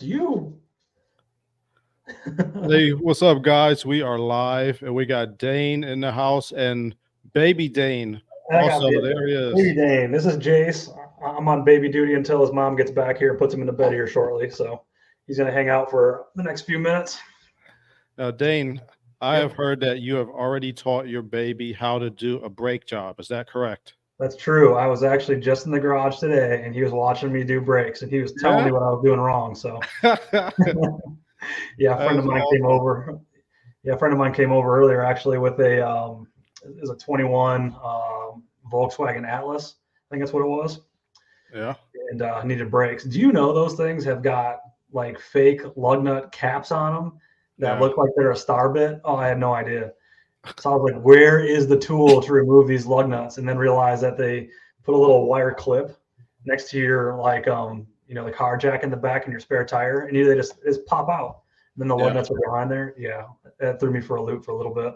You. Hey, what's up, guys? We are live, and we got Dane in the house and baby Dane I got also. There he baby is. Dane. This is Jace. I'm on baby duty until his mom gets back here and puts him in the bed here shortly. So he's gonna hang out for the next few minutes. Now, Dane, I have Yep, heard that you have already taught your baby how to do a brake job. Is that correct? that's true. I was actually just in the garage today, and he was watching me do brakes, and he was telling Yeah. me what I was doing wrong. So That yeah, a friend of is mine came awesome. over. Yeah, a friend of mine came over earlier actually with it was a 21 Volkswagen Atlas. I think that's what it was. Yeah. And needed brakes. Do you know those things have got like fake lug nut caps on them that Yeah. look like they're a star bit? Oh, I had no idea. So I was like, where is the tool to remove these lug nuts? And then realized that they put a little wire clip next to your the car jack in the back and your spare tire, and they just pop out. And then the lug Yeah. nuts are behind there. Yeah, that threw me for a loop for a little bit.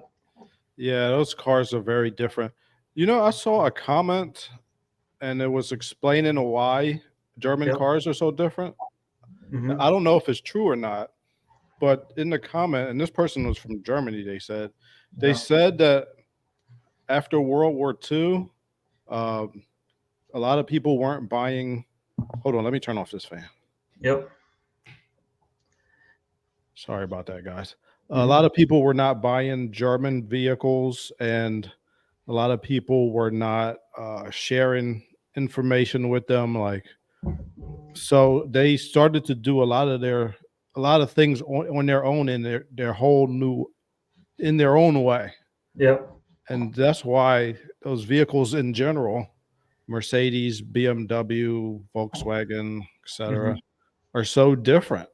Yeah. Those cars are very different. You know, I saw a comment and it was explaining why German Yep. cars are so different. Hmm. I don't know if it's true or not, but in the comment, and this person was from Germany, they Yeah. said that after World War II, um, a lot of people weren't buying. Hold on, let me turn off this fan. Yep. Sorry about that, guys. A lot Hmm. of people were not buying German vehicles, and a lot of people were not sharing information with them. Like, so they started to do a lot of things on their own in their whole new in their own way. Yep. And that's why those vehicles in general, Mercedes, BMW, Volkswagen, etc., Hmm. are so different.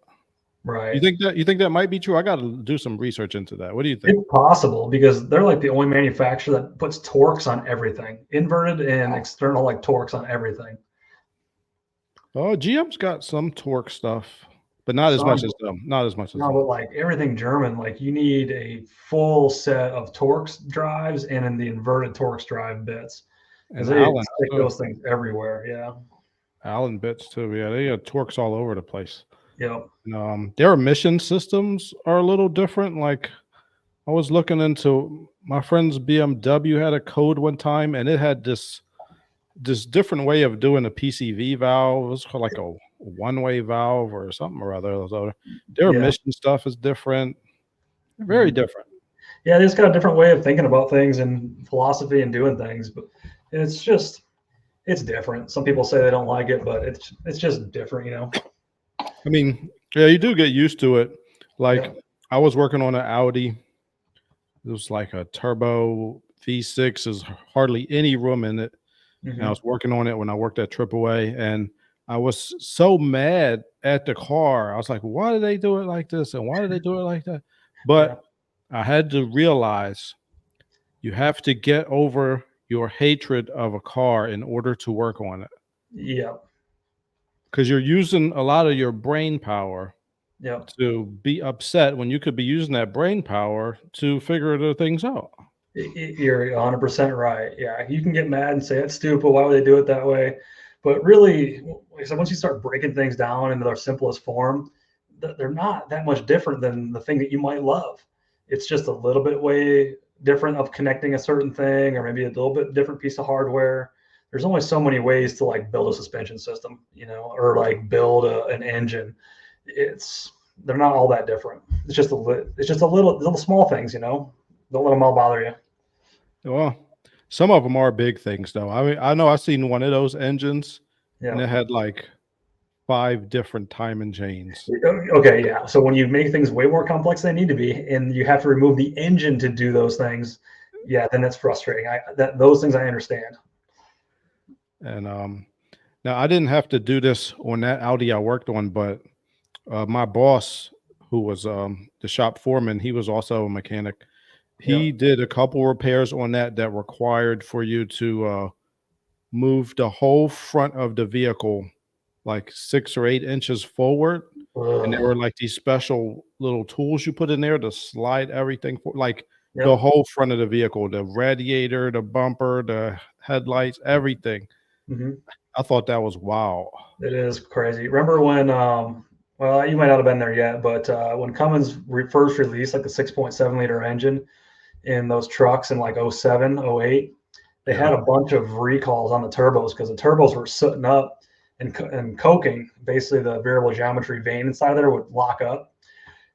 Right. You think that might be true? I got to do some research into that. What do you think? It's possible because they're like the only manufacturer that puts torques on everything, inverted and external like torques on everything. Oh, GM's got some torque stuff, but not as much Some, as them. Not as much as no, them. but like everything German, like you need a full set of torques drives and in the inverted torques drive bits because And they Allen stick too. those things everywhere. Yeah. Allen bits too. Yeah, they got torques all over the place. Yep. And, their emission systems are a little different. Like I was looking into my friend's BMW had a code one time, and it had this different way of doing a PCV valve. It was called like a one-way valve or something or other. So their Yeah. emission stuff is different. Very Mhm. different. Yeah. They just got a different way of thinking about things and philosophy and doing things, but it's just it's different. Some people say they don't like it, but it's just different, you know. I mean, yeah, you do get used to it. Like Yep. I was working on an Audi. It was like a turbo V6. There's hardly any room in it. And I Hmm. was working on it when I worked at AAA, and I was so mad at the car. I was like, "Why did they do it like this? And why did they do it like that?" Yeah. But I had to realize you have to get over your hatred of a car in order to work on it Yeah. because you're using a lot of your brain power Yep. to be upset when you could be using that brain power to figure the things out. You're 100% right. Yeah, you can get mad and say it's stupid. Why would they do it that way? But really, like I said, once you start breaking things down into their simplest form, they're not that much different than the thing that you might love. It's just a little bit way different of connecting a certain thing, or maybe a little bit different piece of hardware. There's only so many ways to like build a suspension system, or like build an engine. It's they're not all that different. It's just a little small things. Don't let them all bother you. Well, some of them are big things, though. I mean, I know I seen one of those engines, and Yeah. it had like 5 different timing chains. Okay. Yeah. So when you make things way more complex than they need to be, and you have to remove the engine to do those things, yeah, then that's frustrating. Those things I understand. And now I didn't have to do this on that Audi I worked on, but my boss, who was the shop foreman, he was also a mechanic. Yeah. He did a couple repairs on that required for you to move the whole front of the vehicle like 6 or 8 inches forward. And there Ugh. were like these special little tools you put in there to slide everything for like the Yep. whole front of the vehicle, the radiator, the bumper, the headlights, everything. Hmm. I thought that was wow. It is crazy. Remember when? Well, you might not have been there yet, but when Cummins first released like the 6.7 liter engine in those trucks in like '07, '08, they had Yeah. a bunch of recalls on the turbos because the turbos were sooting up and coking. Basically, the variable geometry vane inside there would lock up.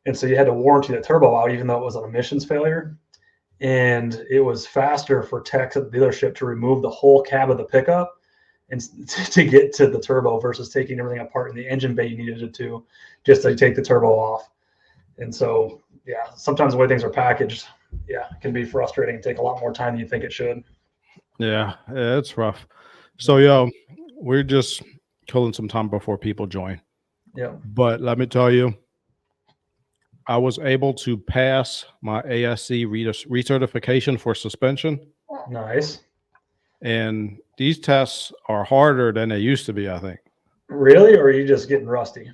And so you had to warranty the turbo out, even though it was an emissions failure. And it was faster for techs at the dealership to remove the whole cab of the pickup and to get to the turbo versus taking everything apart in the engine bay you needed it to just to take the turbo off. And so, yeah, sometimes the way things are packaged, yeah, it can be frustrating and take a lot more time than you think it should. Yeah, it's rough. So, yo, we're just killing some time before people join. Yeah. But let me tell you, I was able to pass my ASC recertification for suspension. Nice. And these tests are harder than they used to be, I think. Really? Or are you just getting rusty?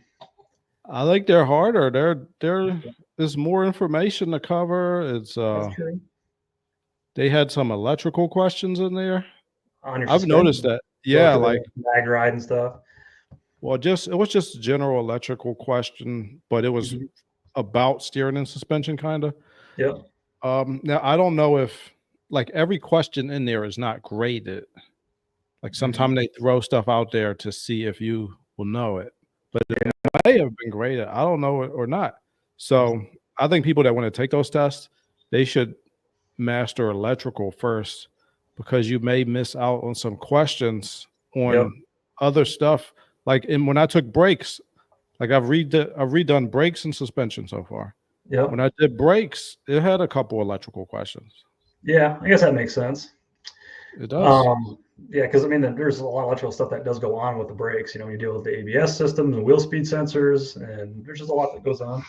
I think they're harder. There's more information to cover. It's That's true. they had some electrical questions in there. On your I've noticed suspension, that. Yeah, like mag ride and stuff. well, it was just a general electrical question, but it was about steering and suspension kind of. Yep. Now I don't know if like every question in there is not graded. Like sometimes they throw stuff out there to see if you will know it, but it may have been graded. I don't know it or not. So I think people that want to take those tests, they should master electrical first because you may miss out on some questions on other stuff. Like when I took brakes, like I've redone brakes and suspension so far. Yep. When I did brakes, it had a couple electrical questions. Yeah, I guess that makes sense. It does. Yeah, because I mean, there's a lot of electrical stuff that does go on with the brakes. You know, you deal with the ABS systems and wheel speed sensors, and there's just a lot that goes on.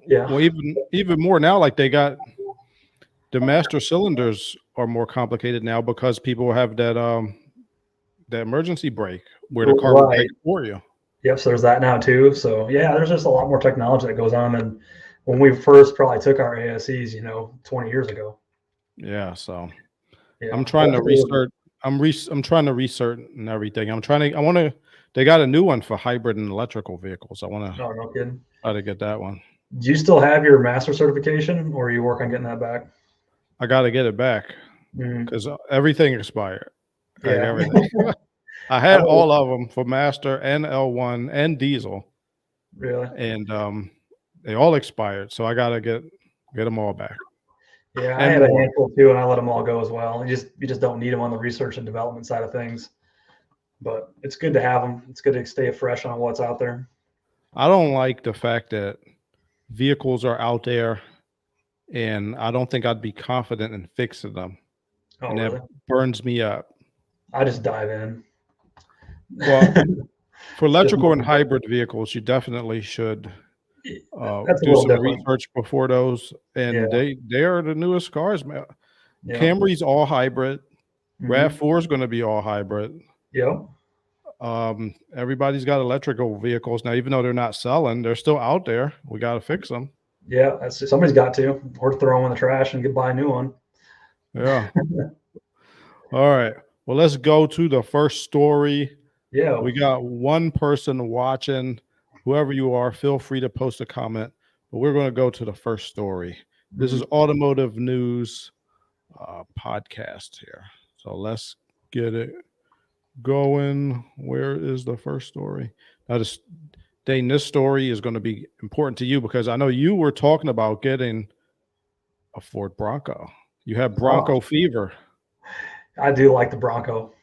Yeah. Well, even more now, like they got the master cylinders are more complicated now because people have that emergency brake where the car will brake for you. Yep. So there's that now too. So yeah, there's just a lot more technology that goes on than when we first probably took our ASEs, 20 years ago. Yeah. So Yeah. I'm trying to research. I'm trying to research and everything. They got a new one for hybrid and electrical vehicles. I want to Oh, no kidding. try to get that one. Do you still have your master certification or are you working on getting that back? I got to get it back because everything expired. Like Yeah. everything. I had all of them for master and L1 and diesel. Really? And they all expired. So I got to get them all back. Yeah, I had a handful too, and I let them all go as well. You just don't need them on the research and development side of things. But it's good to have them. It's good to stay fresh on what's out there. I don't like the fact that vehicles are out there, and I don't think I'd be confident in fixing them. Oh, and really? that burns me up. I just dive in. Well, for electrical and hybrid vehicles, you definitely should do some research before those. And they are the newest cars, man. Yeah. Camry's all hybrid. RAV4 is going to be all hybrid. Yep. Everybody's got electrical vehicles now, even though they're not selling, they're still out there. We got to fix them. Yeah, somebody's got to, or throw them in the trash and buy a new one. Yeah. All right. Well, let's go to the first story. Yeah. We got one person watching. Whoever you are, feel free to post a comment. But we're going to go to the first story. This is Automotive News podcast here. So let's get it going. Where is the first story? Now, Dane, this story is going to be important to you because I know you were talking about getting a Ford Bronco. You have Bronco fever. I do like the Bronco.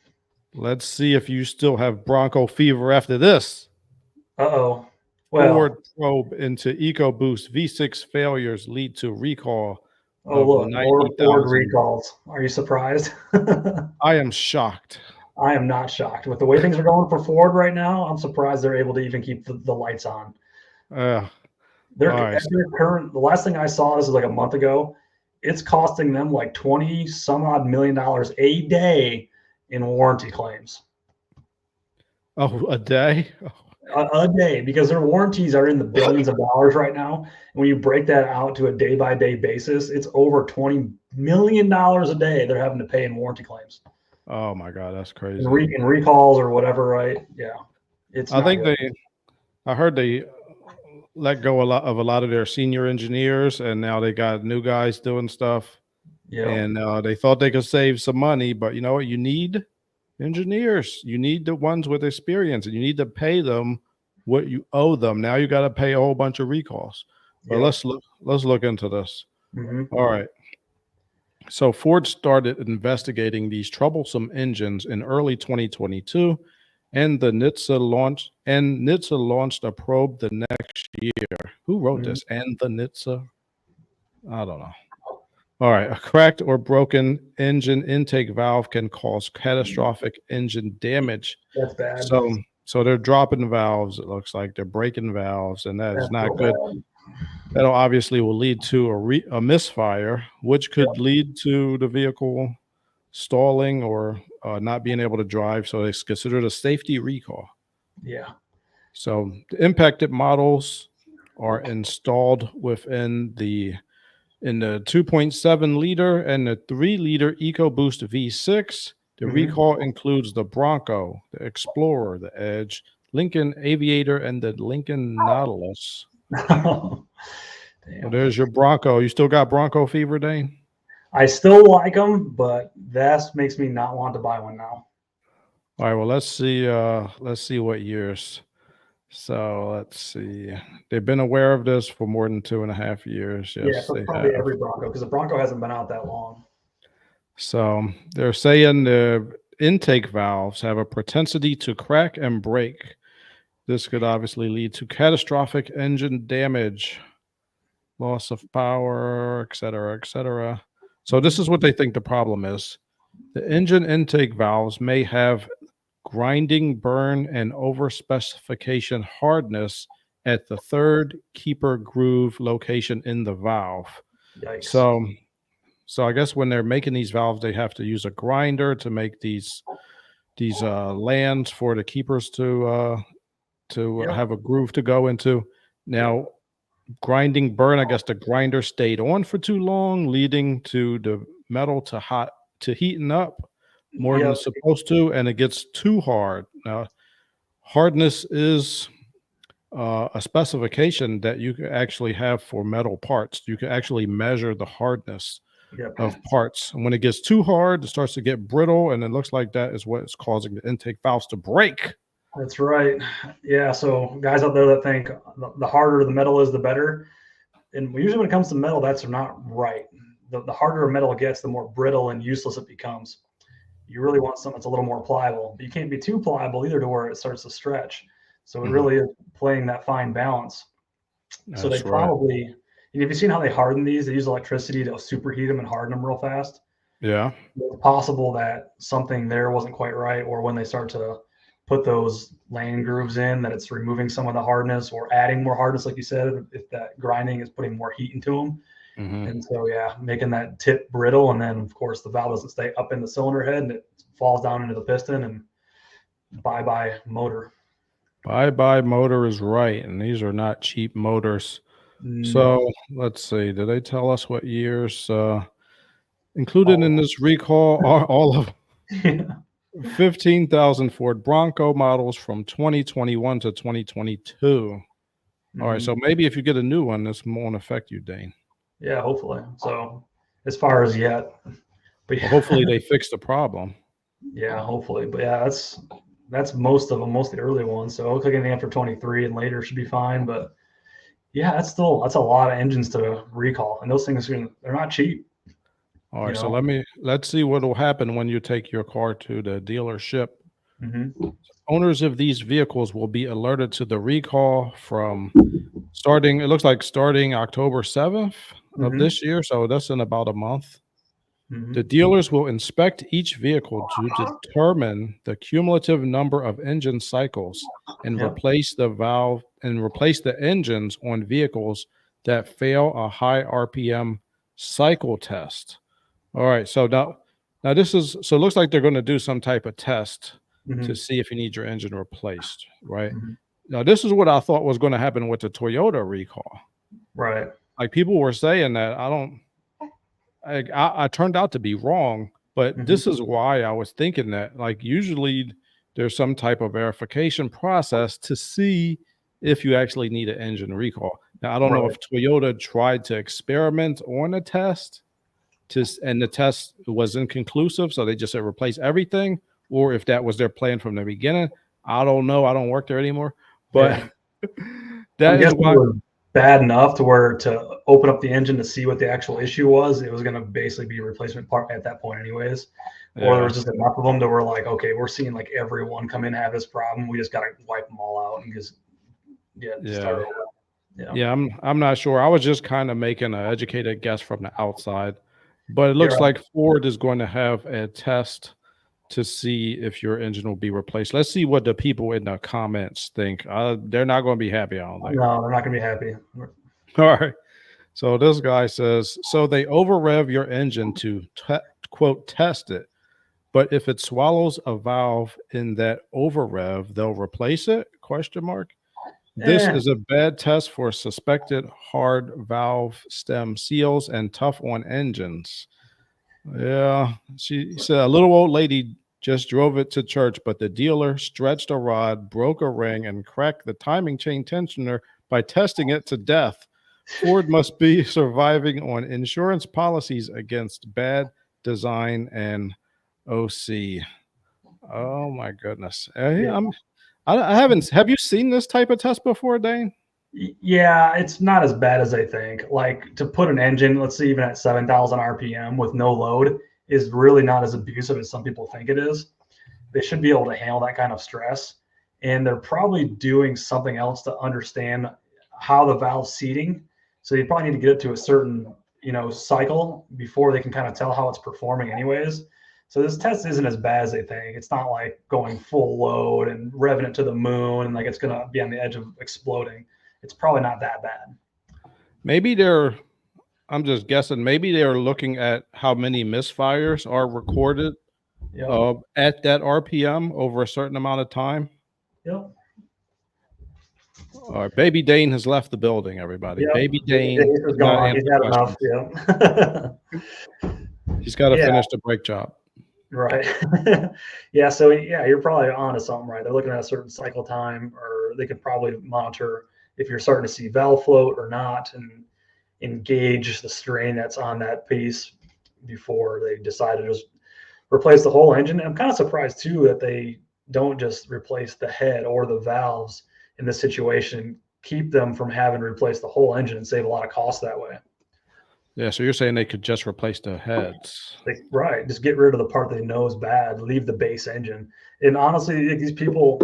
Let's see if you still have Bronco fever after this. Uh-oh. Well, Ford probe into EcoBoost V6 failures lead to recall. Oh, look, more Ford recalls. Are you surprised? I am shocked. I am not shocked. With the way things are going for Ford right now, I'm surprised they're able to even keep the lights on. Right. The last thing I saw, this is like a month ago, it's costing them like 20 some odd $1 million a day in warranty claims. Oh, a day? A day, because their warranties are in the billions of dollars right now. And when you break that out to a day-by-day basis, it's over $20 million a day they're having to pay in warranty claims. Oh my God, that's crazy. And recalls or whatever, right? Yeah. I heard they let go a lot of their senior engineers, and now they got new guys doing stuff. Yeah. And they thought they could save some money, but you know what? You need engineers. You need the ones with experience, and you need to pay them what you owe them. Now you got to pay a whole bunch of recalls. But Yeah. let's look into this. Hmm. All right. So Ford started investigating these troublesome engines in early 2022, and NHTSA launched a probe the next year. Who wrote Hmm. this? And the NHTSA? I don't know. All right. A cracked or broken engine intake valve can cause catastrophic engine damage. That's bad. So they're dropping valves. It looks like they're breaking valves, and that is That's so not good. bad. That'll obviously will lead to a misfire, which Yeah. could lead to the vehicle stalling or not being able to drive. So it's considered a safety recall. Yeah. So the impacted models are installed within in the 2.7 liter and the 3-liter EcoBoost V6. The Hmm. recall includes the Bronco, the Explorer, the Edge, Lincoln Aviator, and the Lincoln Nautilus. So Damn. there's your Bronco. You still got Bronco fever, Dane? I still like them, but that makes me not want to buy one now. All right. Well, let's see. Let's see what years. So let's see. They've been aware of this for more than 2.5 years. Yeah, Yes, so they probably have. every Bronco, because the Bronco hasn't been out that long. So they're saying the intake valves have a propensity to crack and break. This could obviously lead to catastrophic engine damage, loss of power, et cetera, et cetera. So this is what they think the problem is. The engine intake valves may have grinding, burn, and overspecification hardness at the third keeper groove location in the valve. Yikes. So I guess when they're making these valves, they have to use a grinder to make these lands for the keepers to Yep. have a groove to go into. Now, grinding burn, I guess the grinder stayed on for too long, leading to the metal to heating up more than Yep. it's supposed to, and it gets too hard. Now, hardness is a specification that you can actually have for metal parts. You can actually measure the hardness Yep. of parts. And when it gets too hard, it starts to get brittle, and it looks like that is what is causing the intake valves to break. That's right. Yeah. So guys out there that think the harder the metal is, the better. And usually when it comes to metal, that's not right. The harder a metal gets, the more brittle and useless it becomes. You really want something that's a little more pliable, but you can't be too pliable either to where it starts to stretch. So it really is playing that fine balance. So they That's right. probably, have you seen how they harden these? They use electricity to superheat them and harden them real fast. Yeah. It's possible that something there wasn't quite right, or when they start to put those lane grooves in, that it's removing some of the hardness or adding more hardness, like you said, if that grinding is putting more heat into them. Mm-hmm. And so, yeah, making that tip brittle. And then, of course, the valve doesn't stay up in the cylinder head and it falls down into the piston, and bye-bye motor. Bye motor is right. And these are not cheap motors. No. So let's see. Did they tell us what years included in this recall are all of 15,000 Ford Bronco models from 2021 to 2022. All right. So maybe if you get a new one, this won't affect you, Dane. Yeah, hopefully. So as far as yet, but Well, hopefully they fix the problem. Yeah, hopefully. But yeah, that's most of them, most of the early ones. So it looks like anything after 23 and later should be fine. But yeah, that's a lot of engines to recall, and those things they're not cheap. All right, so let's see what will happen when you take your car to the dealership. Mm-hmm. Owners of these vehicles will be alerted to the recall from starting October 7th of this year. So that's in about a month. Mm-hmm. The dealers will inspect each vehicle to determine the cumulative number of engine cycles and replace the engines on vehicles that fail a high RPM cycle test. All right, so now this is it looks like they're going to do some type of test to see if you need your engine replaced, right? Mm-hmm. Now this is what I thought was going to happen with the Toyota recall. Right. Like people were saying that I turned out to be wrong, but this is why I was thinking that. Like usually there's some type of verification process to see if you actually need an engine recall. Now, I don't know Right. if Toyota tried to experiment on a test and the test was inconclusive, so they just said replace everything, or if that was their plan from the beginning. I don't know. I don't work there anymore, but Yeah. I'm that is guessing it why. was bad enough to where to open up the engine to see what the actual issue was, it was going to basically be a replacement part at that point, anyways. Or there Yeah, was just enough of them that were like, okay, we're seeing like everyone come in and have this problem. We just got to wipe them all out and just start yeah, over. Yeah, yeah. I'm not sure. I was just kind of making an educated guess from the outside, but it you're looks right. like Ford is going to have a test to see if your engine will be replaced. Let's see what the people in the comments think. They're not going to be happy, I don't think. No, they're not going to be happy. All right. So this guy says, so they over rev your engine to quote test it, but if it swallows a valve in that over rev, they'll replace it? Question mark. This Eh, is a bad test for suspected hard valve stem seals and tough on engines. Yeah, she said a little old lady just drove it to church, but the dealer stretched a rod, broke a ring, and cracked the timing chain tensioner by testing it to death. Ford must be surviving on insurance policies against bad design and OC. Oh my goodness. yeah. I haven't. Have you seen this type of test before, Dane? Yeah, it's not as bad as they think. Like to put an engine, let's say even at 7,000 RPM with no load, is really not as abusive as some people think it is. They should be able to handle that kind of stress. And they're probably doing something else to understand how the valve's seating. So you probably need to get it to a certain, cycle before they can kind of tell how it's performing anyways. So this test isn't as bad as they think. It's not like going full load and revving it to the moon and like it's going to be on the edge of exploding. It's probably not that bad. Maybe they're. I'm just guessing. Maybe they're looking at how many misfires are recorded Yep. at that RPM over a certain amount of time. Yep. All right, Baby Dane has left the building, everybody. Yep. Baby Dane Dave is did not gone. He's answer had enough. questions. Yep. He's got to Yeah. finish the brake job. Right. Yeah. So yeah, you're probably onto something, right? They're looking at a certain cycle time, or they could probably monitor if you're starting to see valve float or not, and engage the strain that's on that piece before they decide to just replace the whole engine. And I'm kind of surprised too that they don't just replace the head or the valves in this situation, keep them from having to replace the whole engine and save a lot of cost that way. Yeah, so you're saying they could just replace the heads. Like, right, just get rid of the part they know is bad, leave the base engine. And honestly, these people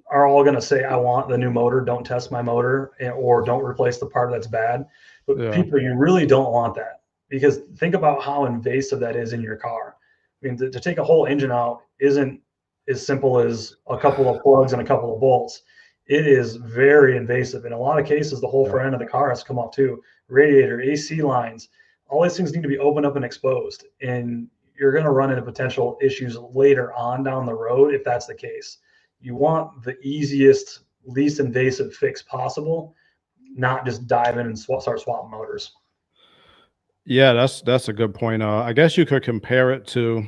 are all going to say, I want the new motor, don't test my motor, or don't replace the part that's bad. But Yeah, people, you really don't want that, because think about how invasive that is in your car. I mean, to take a whole engine out isn't as simple as a couple of plugs and a couple of bolts. It is very invasive. In a lot of cases, the whole yeah. front end of the car has to come off too. Radiator, AC lines, all these things need to be opened up and exposed. And you're going to run into potential issues later on down the road if that's the case. You want the easiest, least invasive fix possible, not just dive in and start swapping motors. Yeah, that's a good point. I guess you could compare it to,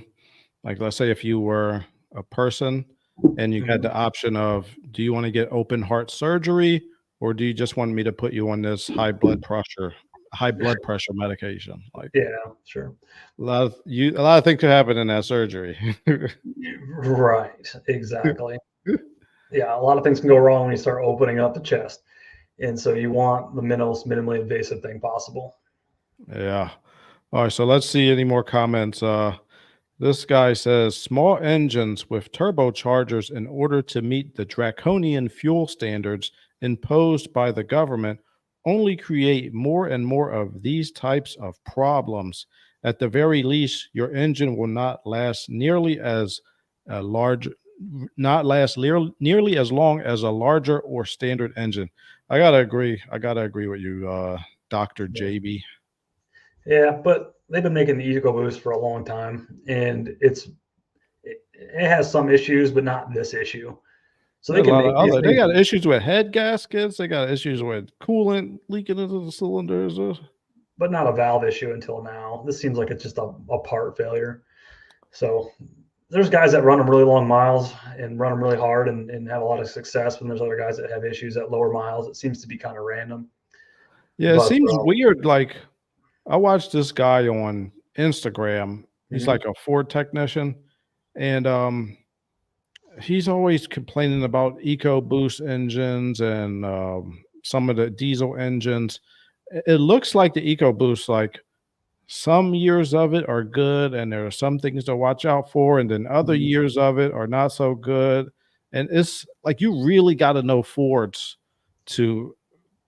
like, let's say if you were a person and you had Mhm. the option of, do you want to get open heart surgery, or do you just want me to put you on this high blood pressure medication? Like Yeah, sure. a lot of things could happen in that surgery. Right, exactly. Yeah, a lot of things can go wrong when you start opening up the chest. And so you want the minimally invasive thing possible. Yeah. All right, so let's see any more comments. This guy says small engines with turbochargers in order to meet the draconian fuel standards imposed by the government only create more and more of these types of problems. At the very least, your engine will not last nearly as a large not last nearly as long as a larger or standard engine. I gotta agree. I gotta agree with you, Dr. JB. Yeah, but they've been making the EcoBoost for a long time, and it has some issues, but not this issue. So they A can lot of make these other they things, got issues with head gaskets, they got issues with coolant leaking into the cylinders. but not a valve issue until now. This seems like it's just a part failure. So there's guys that run them really long miles and run them really hard and have a lot of success. When there's other guys that have issues at lower miles, it seems to be kind of random. Yeah, it But seems weird. Like I watched this guy on Instagram. He's mhm, like a Ford technician, and he's always complaining about EcoBoost engines and some of the diesel engines. It looks like the EcoBoost, like some years of it are good, and there are some things to watch out for, and then other mhm, years of it are not so good. And it's like you really got to know Fords to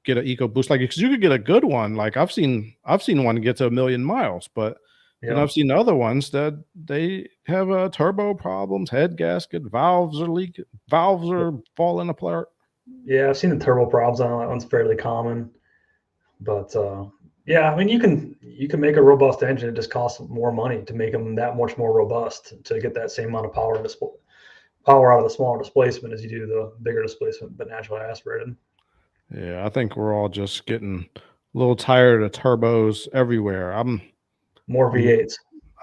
get an EcoBoost, like because you could get a good one. Like I've seen one get to 1,000,000 miles, but then yeah, I've seen other ones that they have turbo problems, head gasket, valves are leaking, valves are falling apart. yeah. I've seen the turbo probs on that one's fairly common. But yeah, I mean, you can make a robust engine. It just costs more money to make them that much more robust to get that same amount of power out of the smaller displacement as you do the bigger displacement, but naturally aspirated. Yeah, I think we're all just getting a little tired of turbos everywhere. More I'm V8s.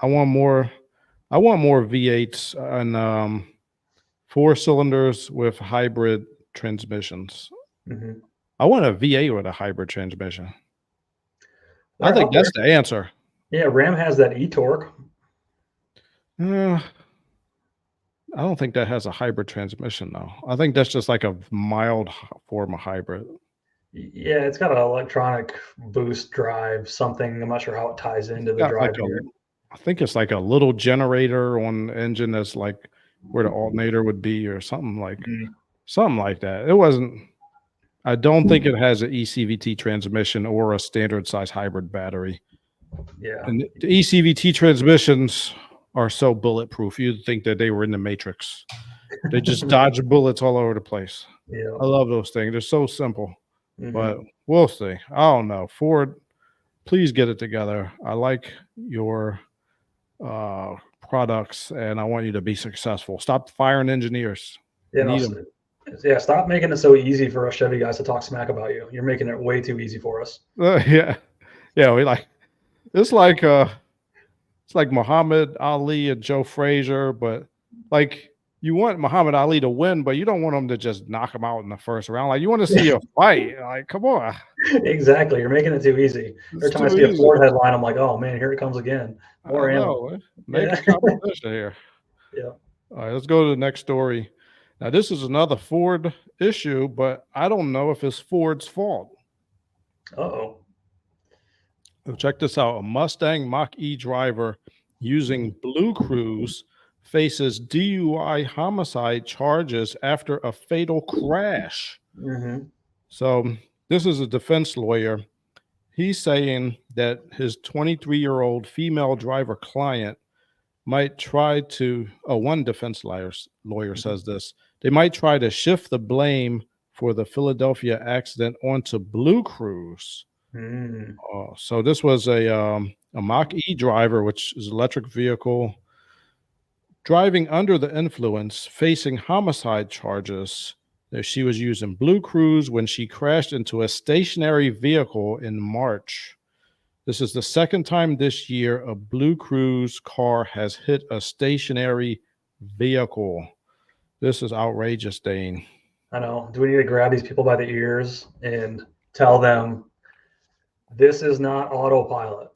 I want more I want more V8s and four cylinders with hybrid transmissions. Hmm. I want a V8 with a hybrid transmission. I They're think out there. that's the answer. Yeah, Ram has that e-torque. Uh, I don't think that has a hybrid transmission though. I think that's just like a mild form of hybrid. Yeah, it's got an electronic boost drive, something. I'm not sure how it ties It's into the got drive like a gear. I think it's like a little generator on the engine that's like where the alternator would be or Mhm. something like that. It wasn't I don't think it has an ECVT transmission or a standard size hybrid battery. Yeah. And the ECVT transmissions are so bulletproof. You'd think that they were in the Matrix. They just dodge bullets all over the place. Yeah. I love those things. They're so simple, but Hmm. we'll see. I don't know. Ford, please get it together. I like your uh, products, and I want you to be successful. Stop firing engineers. Yeah. We No, need them. yeah. Stop making it so easy for us Chevy guys to talk smack about you. You're making it way too easy for us. Yeah, yeah. We like it's like Muhammad Ali and Joe Frazier, but like you want Muhammad Ali to win, but you don't want him to just knock him out in the first round. Like you want to see a fight. Like, come on, Exactly. You're making it too easy. it's Every time I too see a easy. Ford headline, I'm like, oh man, here it comes again. I More ammo. know. Make Yeah. a competition here. Yeah. All right, let's go to the next story. Now, this is another Ford issue, but I don't know if it's Ford's fault. Uh-oh. So check this out. A Mustang Mach E driver using Blue Cruise faces DUI homicide charges after a fatal crash. Hmm. So this is a defense lawyer. He's saying that his 23-year-old female driver client might try to, one defense lawyer says this, they might try to shift the blame for the Philadelphia accident onto Blue Cruise. Mm. So this was a Mach E driver, which is an electric vehicle, driving under the influence, facing homicide charges. She was using Blue Cruise when she crashed into a stationary vehicle in March. This is the second time this year a Blue Cruise car has hit a stationary vehicle. This is outrageous, Dane. I know. Do we need to grab these people by the ears and tell them this is not autopilot?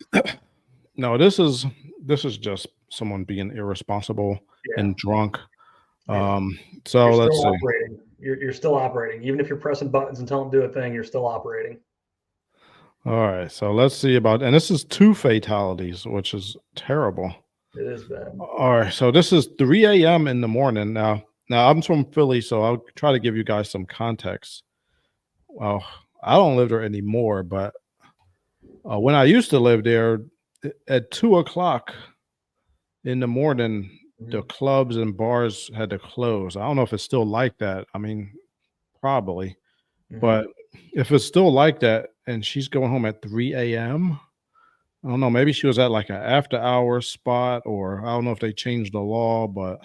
No, this is just someone being irresponsible Yeah. and drunk. Yeah. So You're let's still see. operating. You're still operating. Even if you're pressing buttons and telling them to do a thing, you're still operating. All right, so let's see about, and this is two fatalities, which is terrible. It is bad. All right, so this is 3 a.m. in the morning. Now I'm from Philly, so I'll try to give you guys some context. Well, I don't live there anymore, but when I used to live there, at 2 o'clock in the morning, the Mhm. clubs and bars had to close. I don't know if it's still like that. I mean, probably, Mhm. but if it's still like that, and she's going home at 3 a.m., I don't know. Maybe she was at like an after hours spot, or I don't know if they changed the law, but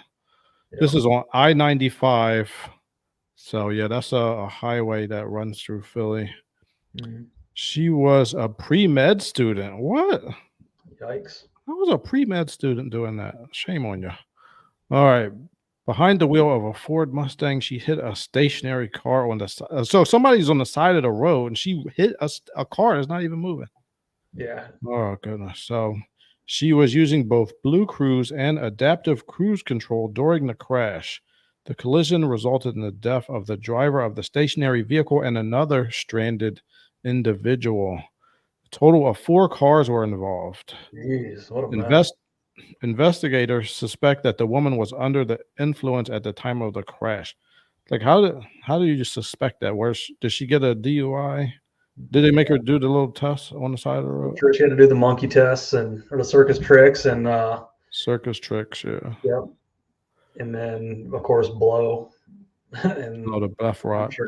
Yeah. this is on I-95. So yeah, that's a highway that runs through Philly. Mhm. She was a pre-med student. What? Yikes. I was a pre-med student doing that. Shame on you. All right. Behind the wheel of a Ford Mustang, she hit a stationary car on the side. So somebody's on the side of the road and she hit a car that's not even moving. Yeah. Oh, goodness. So she was using both Blue Cruise and adaptive cruise control during the crash. The collision resulted in the death of the driver of the stationary vehicle and another stranded individual. A total of 4 cars were involved. Jeez, what a mess. Invest Investigators suspect that the woman was under the influence at the time of the crash. Like, how do you just suspect that? Did she get a DUI? Did they make Yeah. her do the little test on the side of the I'm road? sure she had to do the monkey tests and or the circus tricks and Circus tricks, yeah. yep. And then of course blow. And Oh, the I'm sure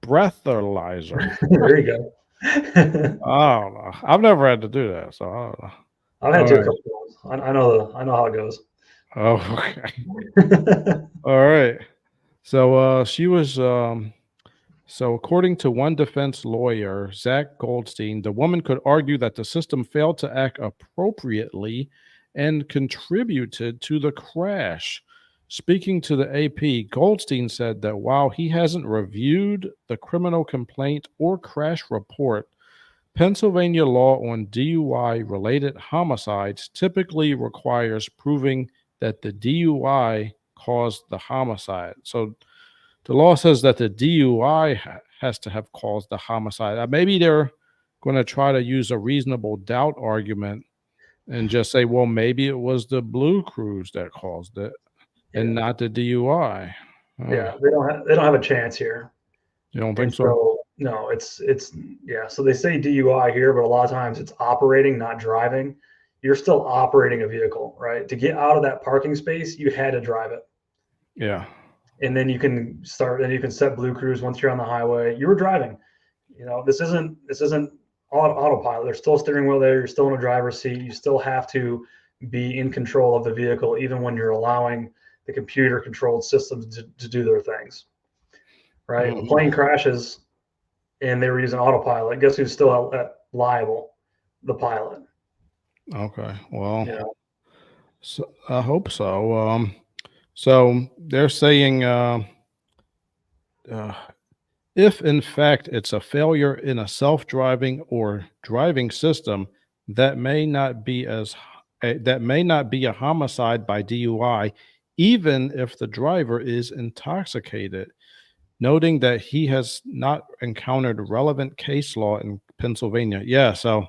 breathalyzer. there you go. I don't know. I've never had to do that, so I don't know. I've had All to a right. couple times. I know how it goes. Oh, okay. All right. So she was so according to one defense lawyer, Zach Goldstein, the woman could argue that the system failed to act appropriately and contributed to the crash. Speaking to the AP, Goldstein said that while he hasn't reviewed the criminal complaint or crash report, Pennsylvania law on DUI related homicides typically requires proving that the DUI caused the homicide. So the law says that the DUI has to have caused the homicide. Maybe they're going to try to use a reasonable doubt argument and just say, well, maybe it was the Blue Cruise that caused it and Yeah. not the DUI. Yeah. They don't have a chance here. You don't And think so? so no, it's yeah. So they say DUI here, but a lot of times it's operating, not driving. You're still operating a vehicle, right? To get out of that parking space, you had to drive it. Yeah. And then you can set Blue Cruise once you're on the highway. You were driving. This isn't autopilot. There's still a steering wheel there. You're still in a driver's seat. You still have to be in control of the vehicle, even when you're allowing the computer controlled systems to do their things. Right? A Mhm. plane crashes and they were using autopilot. Guess who's still liable? The pilot. Okay. Well, You know. so I hope so. So they're saying uh, if in fact it's a failure in a self-driving or driving system, that may not be that may not be a homicide by DUI, even if the driver is intoxicated. Noting that he has not encountered relevant case law in Pennsylvania. Yeah, so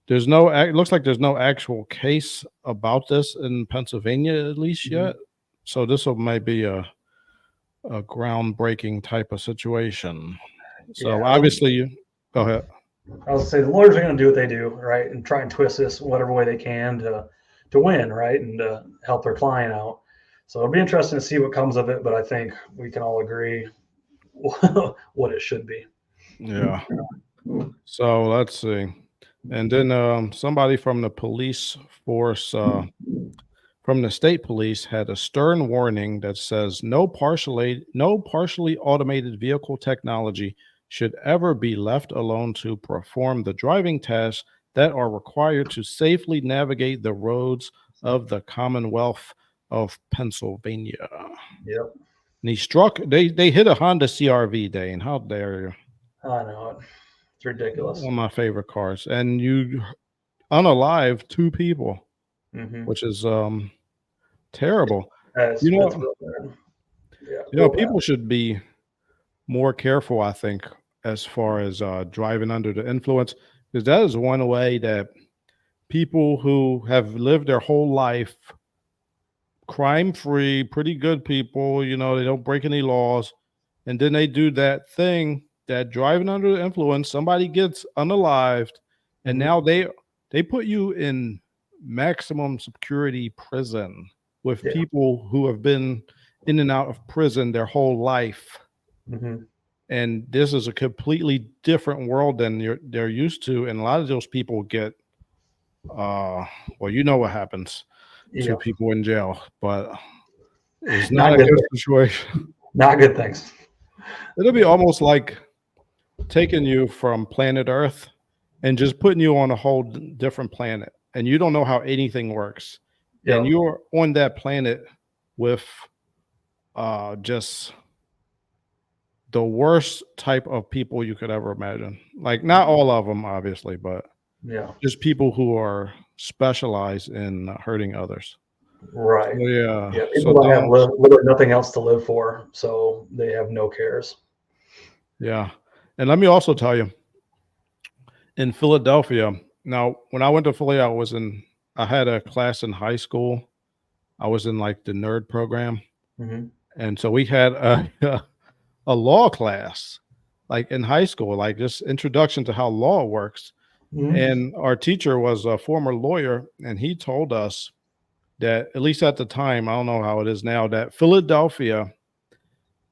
there's no. It looks like there's no actual case about this in Pennsylvania at least Mhm. yet. So this will might be a groundbreaking type of situation. So Yeah, obviously, go ahead. I was say the lawyers are going to do what they do, right, and try and twist this whatever way they can to win, right, and help their client out. So it'll be interesting to see what comes of it, but I think we can all agree what it should be. Yeah. So let's see. And then somebody from the police force, from the state police, had a stern warning that says no partially automated vehicle technology should ever be left alone to perform the driving tasks that are required to safely navigate the roads of the Commonwealth of Pennsylvania. Yep, And he struck. They hit a Honda CRV day, and how dare you? I know it. It's ridiculous. One of my favorite cars, and you unalive 2 people, Hmm. which is terrible. That's You that's know, real bad. Yeah, real bad. people should be more careful, I think, as far as driving under the influence, because that is one way that people who have lived their whole life crime free, pretty good people, they don't break any laws, and then they do that thing that driving under the influence, somebody gets unalived, and Hmm. now they put you in maximum security prison with Yeah. people who have been in and out of prison their whole life. Hmm. And this is a completely different world than they're used to. And a lot of those people get well, you know what happens to Yeah. people in jail, but it's not Not a good. good situation. Not good things. It'll be almost like taking you from planet Earth and just putting you on a whole different planet, and you don't know how anything works. and Yep. you're on that planet with just the worst type of people you could ever imagine. Like, not all of them, obviously, but Yeah. just people who are specialized in hurting others. So, Right. yeah. Yeah. So People that have don't. literally nothing else to live for, so they have no cares. Yeah. And let me also tell you, in Philadelphia, now when I went to Philly, I had a class in high school. I was in like the nerd program. Hmm. And so we had a law class, like in high school, like just introduction to how law works. Hmm. And our teacher was a former lawyer, and he told us that, at least at the time, I don't know how it is now, that Philadelphia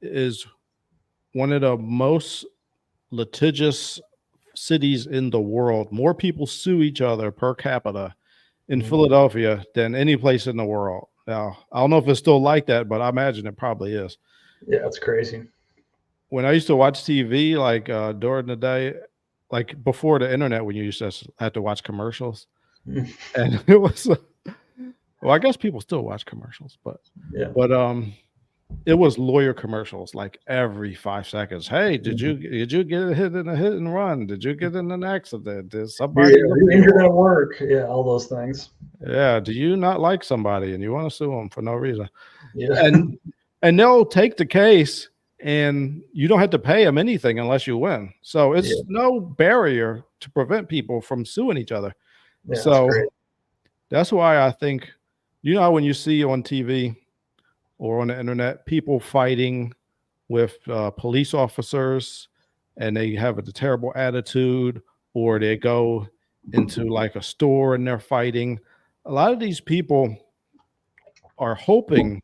is one of the most litigious cities in the world. More people sue each other per capita in Hmm. Philadelphia than any place in the world. Now, I don't know if it's still like that, but I imagine it probably is. Yeah, it's crazy. When I used to watch TV, like during the day, like before the internet, when you used to have to watch commercials, and it was, well, I guess people still watch commercials, Yeah. but it was lawyer commercials like every 5 seconds. Hey, Mhm. did you get hit in a hit and run? Did you get in an accident? Did Yeah, somebody look you you injured up? at work. Yeah, all those things. Yeah. Do you not like somebody and you want to sue them for no reason? Yeah. And they'll take the case, and you don't have to pay them anything unless you win. So Yeah. it's no barrier to prevent people from suing each other. Yeah, that's So great. that's why I think, how when you see on TV or on the internet people fighting with police officers, and they have a terrible attitude, or they go into like a store and they're fighting. A lot of these people are hoping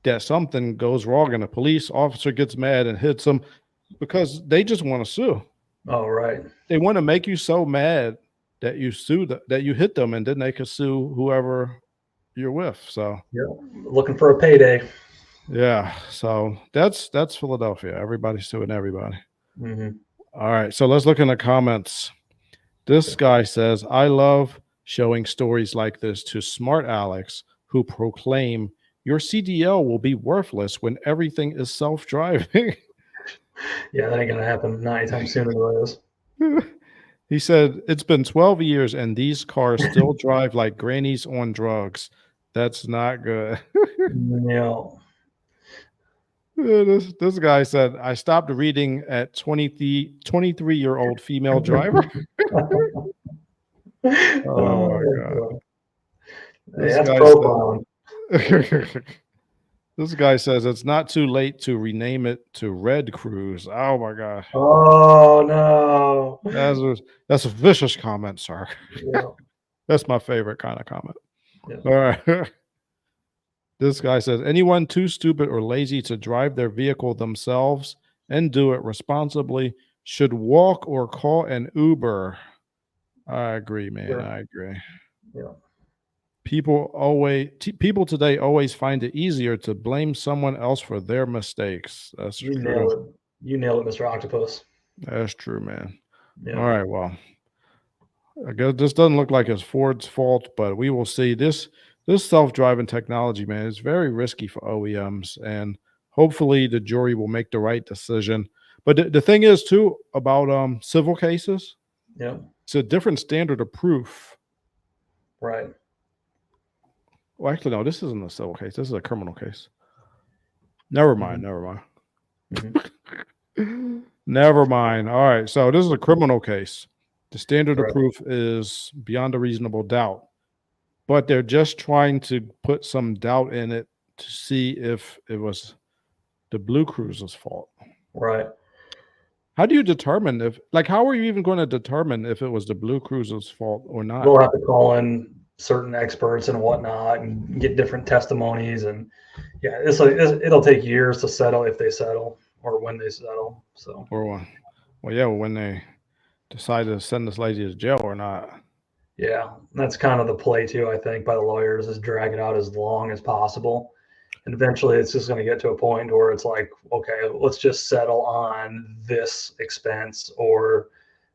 that something goes wrong and a police officer gets mad and hits them, because they just want to sue. Oh, right. They want to make you so mad that you that you hit them, and then they can sue whoever you're with. So Yeah. Looking for a payday. yeah, so that's Philadelphia. Everybody's suing everybody. Hmm. All right, so let's look in the comments. This guy says, I love showing stories like this to smart Alex who proclaim your CDL will be worthless when everything is self-driving. Yeah, that ain't gonna happen not anytime soon, anyways. He said, it's been 12 years and these cars still drive like grannies on drugs. That's not good. No. This guy said, I stopped reading at 23-year-old female driver. Oh my Oh, God. boy. Hey, This that's guy profound. said, this guy says it's not too late to rename it to Red Cruise. Oh my God. Oh no. That's a, that's a vicious comment, sir. Yeah. That's my favorite kind of comment. Yeah. All right. This guy says, anyone too stupid or lazy to drive their vehicle themselves and do it responsibly should walk or call an Uber. I agree, man. Sure. I agree. Yeah. People today always find it easier to blame someone else for their mistakes. That's You true. nailed it. You nailed it, Mr. Octopus. That's true, man. All Yeah. right. Well, I guess this doesn't look like it's Ford's fault, but we will see. This self-driving technology, man, is very risky for OEMs, and hopefully the jury will make the right decision. But the thing is too about civil cases, Yeah. it's a different standard of proof. Right. Well, actually, no, this isn't a civil case. This is a criminal case. Never mind. Hmm. Never mind. Hmm. Never mind. All right. So this is a criminal case. The standard of Right. proof is beyond a reasonable doubt, but they're just trying to put some doubt in it to see if it was the Blue Cruiser's fault. Right. How do you determine how are you even going to determine if it was the Blue Cruiser's fault or not? They'll have to call in certain experts and whatnot and get different testimonies. And yeah, it'll take years to settle if they settle or when they settle. So Or, well, yeah, when they decide to send this lady to jail or not. yeah, that's kind of the play too, I think, by the lawyers is drag it out as long as possible. And eventually it's just going to get to a point where it's like, okay, let's just settle on this expense or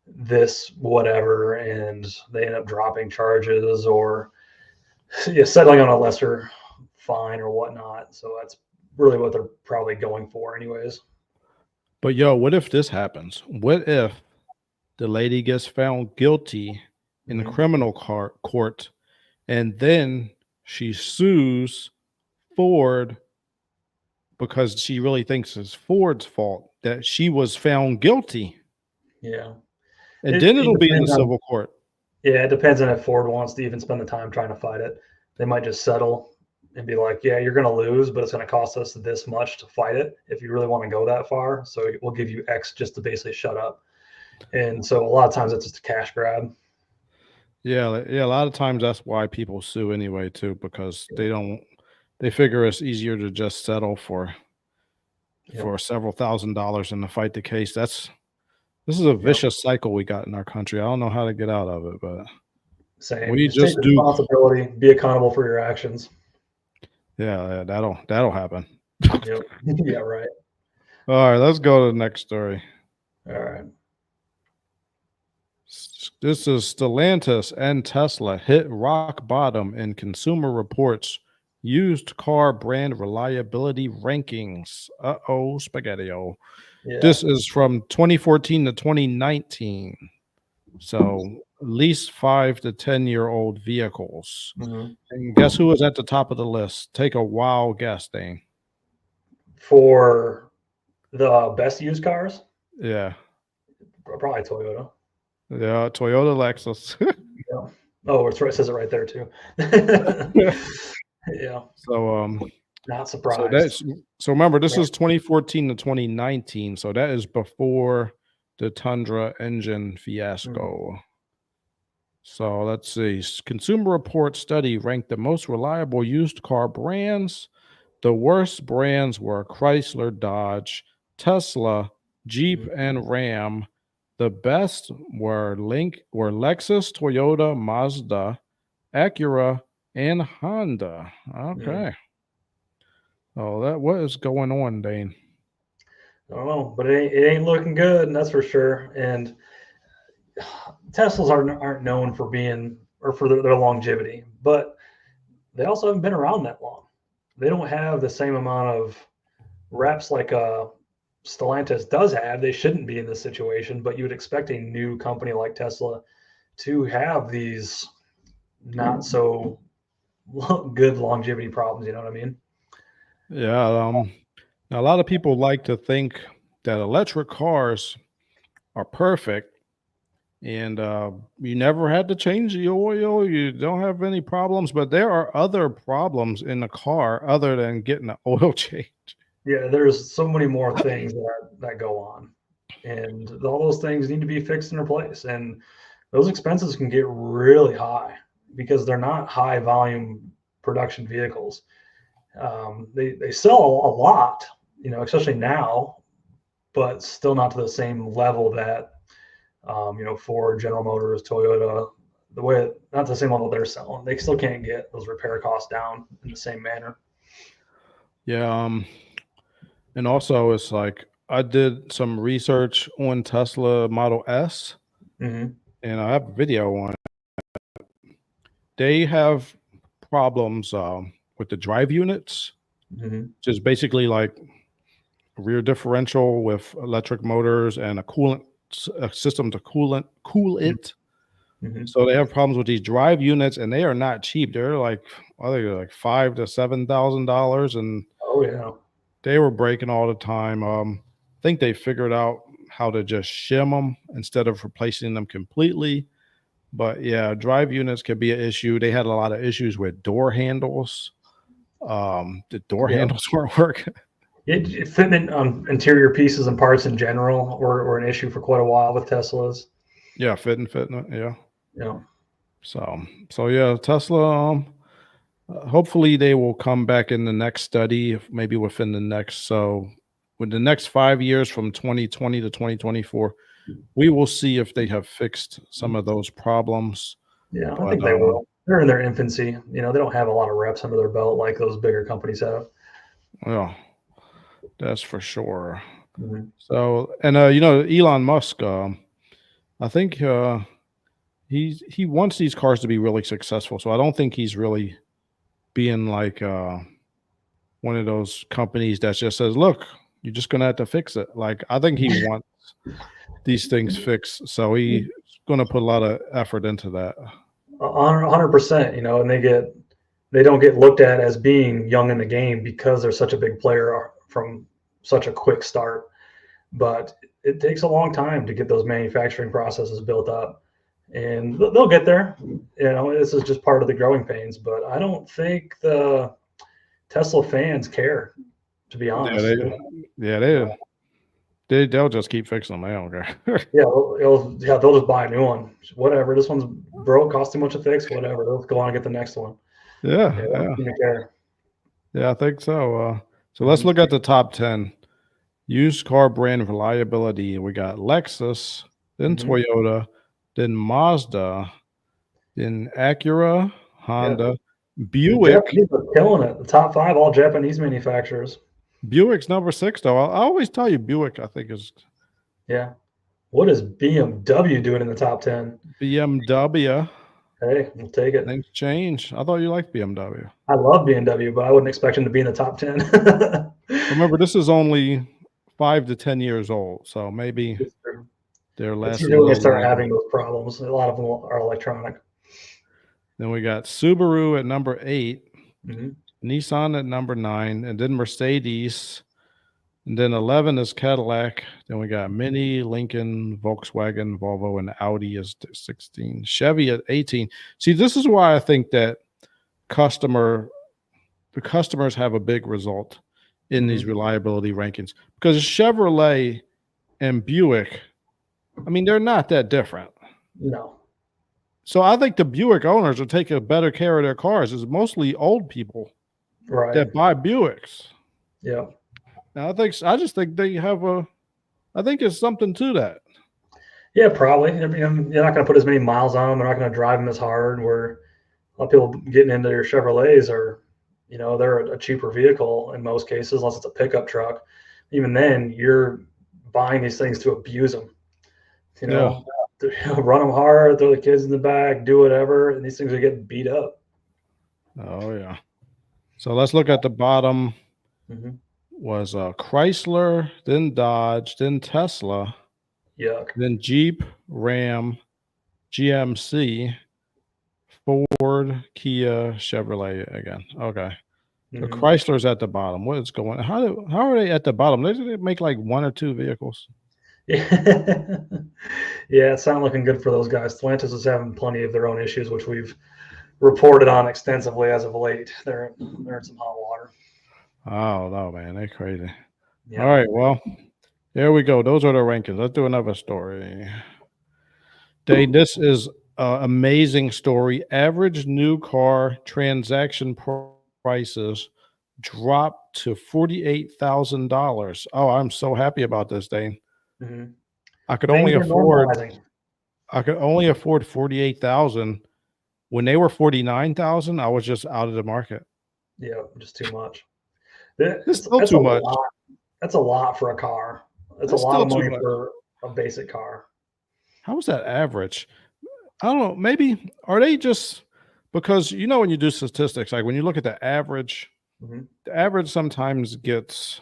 this whatever. And they end up dropping charges or yeah, settling on a lesser fine or whatnot. So that's really what they're probably going for, anyways. But yo, what if this happens? What if the lady gets found guilty in Hmm. criminal court and then she sues Ford because she really thinks it's Ford's fault that she was found guilty. Yeah, And then it it'll be in the depends on civil court. yeah, it depends on if Ford wants to even spend the time trying to fight it. They might just settle and be like, yeah, you're going to lose, but it's going to cost us this much to fight it if you really want to go that far. So we'll give you X just to basically shut up. And so a lot of times it's just a cash grab. Yeah, a lot of times that's why people sue anyway too, because they figure it's easier to just settle Yep. for several $1,000s than to fight the case. This is a Yep. vicious cycle we got in our country. I don't know how to get out of it, but Same. we Just take just do. responsibility, be accountable for your actions. Yeah, that'll happen. Yep. Yeah, right. All right, let's go to the next story. All right. This is Stellantis and Tesla hit rock bottom in Consumer Reports used car brand reliability rankings. Uh-oh, spaghetti-o. Yeah. This is from 2014 to 2019. So at least 5 to 10-year-old vehicles. Hmm. And guess who was at the top of the list? Take a wild guess, Dane. For the best used cars, Yeah. probably Toyota. Yeah, Toyota Lexus. Yeah. Oh, it's right. It says it right there too. Yeah. So Not so surprised. that's so remember this Yeah. is 2014 to 2019. So that is before the Tundra engine Mhm. fiasco. So let's see. Consumer Reports study ranked the most reliable used car brands. The worst brands were Chrysler, Dodge, Tesla, Jeep, Mhm. and Ram. The best were Lexus, Toyota, Mazda, Acura, and Honda. Mhm. Okay. Oh, that what is going on, Dane? I don't know, but it ain't looking good, and that's for sure. And Teslas aren't known for being or for their longevity, but they also haven't been around that long. They don't have the same amount of reps like Stellantis does have. They shouldn't be in this situation, but you would expect a new company like Tesla to have these not so good longevity problems. You know what I mean? Yeah, now a lot of people like to think that electric cars are perfect and you never had to change the oil, you don't have any problems, but there are other problems in the car other than getting an oil change. Yeah, there's so many more things that go on, and all those things need to be fixed and replaced. And those expenses can get really high because they're not high volume production vehicles. They sell a lot, especially now, but still not to the same level that Ford, General Motors, Toyota, not the same level they're selling. They still can't get those repair costs down in the same manner. Yeah, and also it's like I did some research on Tesla Model S Hmm. and I have a video on it. They have problems with the drive units, Hmm. which is basically like rear differential with electric motors and a system to cool it. Hmm. So they have problems with these drive units, and they are not cheap. They're like, I think they're like $5,000 to $7,000, and Oh yeah. they were breaking all the time. I think they figured out how to just shim them instead of replacing them completely. But yeah, drive units can be an issue. They had a lot of issues with door handles. The door Yeah. handles weren't working. Fitment on interior pieces and parts in general were an issue for quite a while with Teslas. Yeah, fitting. Yeah. Yeah. So yeah, Tesla. Hopefully, they will come back in the next study, maybe within the next with the next 5 years from 2020 to 2024, we will see if they have fixed some of those problems. Yeah, I But think they will. They're in their infancy. They don't have a lot of reps under their belt like those bigger companies have. yeah, that's for sure. Hmm. So, and Elon Musk, I think he wants these cars to be really successful. So I don't think he's really being like one of those companies that just says, "Look, you're just gonna have to fix it." Like I think he wants these things fixed, so he's gonna put a lot of effort into that. 100%, and they don't get looked at as being young in the game because they're such a big player from such a quick start. But it takes a long time to get those manufacturing processes built up, and they'll get there. This is just part of the growing pains. But I don't think the Tesla fans care, to be honest. They'll just keep fixing them. They don't care. They'll just buy a new one. Whatever. This one's broke, cost too much to fix. Whatever. They'll go on and get the next one. Yeah, I think so. So let's look at the top 10 used car brand reliability. We got Lexus, then Toyota, then Mazda, then Acura, Honda, Buick. The Japanese are killing it. The top 5, all Japanese manufacturers. Buick's number 6, though. I always tell you Buick, I think, is. Yeah. What is BMW doing in the top 10? BMW. Hey, we'll take it. Things change. I thought you liked BMW. I love BMW, but I wouldn't expect them to be in the top 10. Remember, this is only 5 to 10 years old, so maybe they're less. You're going to start having those problems. A lot of them are electronic. Then we got Subaru at number 8, Nissan at number 9, and then Mercedes. And then 11 is Cadillac. Then we got Mini, Lincoln, Volkswagen, Volvo, and Audi is 16. Chevy at 18. See, this is why I think that the customers have a big result in these reliability rankings, because Chevrolet and Buick, I mean, they're not that different. No. So I think the Buick owners will take a better care of their cars. It's mostly old people that buy Buicks. Yeah. Now, I just think they have I think there's something to that. Yeah, probably. I mean, you're not going to put as many miles on them. They're not going to drive them as hard. Where a lot of people getting into their Chevrolets are, they're a cheaper vehicle in most cases, unless it's a pickup truck. Even then, you're buying these things to abuse them. Run them hard, throw the kids in the back, do whatever, and these things are getting beat up. Oh, yeah. So let's look at the bottom. Was Chrysler, then Dodge, then Tesla, then Jeep, Ram, GMC, Ford, Kia, Chevrolet again. Okay. So Chrysler's at the bottom. What is going on? How are they at the bottom? They make like 1 or 2 vehicles. Yeah, it's not looking good for those guys. Stellantis is having plenty of their own issues, which we've reported on extensively as of late. They're in some hot water. Oh, no, man. They're crazy. Yeah. All right. Well, there we go. Those are the rankings. Let's do another story. Dave, this is an amazing story. Average new car transaction prices dropped to $48,000. Oh, I'm so happy about this, Dane. I could only afford 48,000. When they were 49,000, I was just out of the market. Yeah, just too much. It's still too much. That's a lot for a car. That's a lot of money for a basic car. How is that average? I don't know. Maybe are they just because when you do statistics, like when you look at the average sometimes gets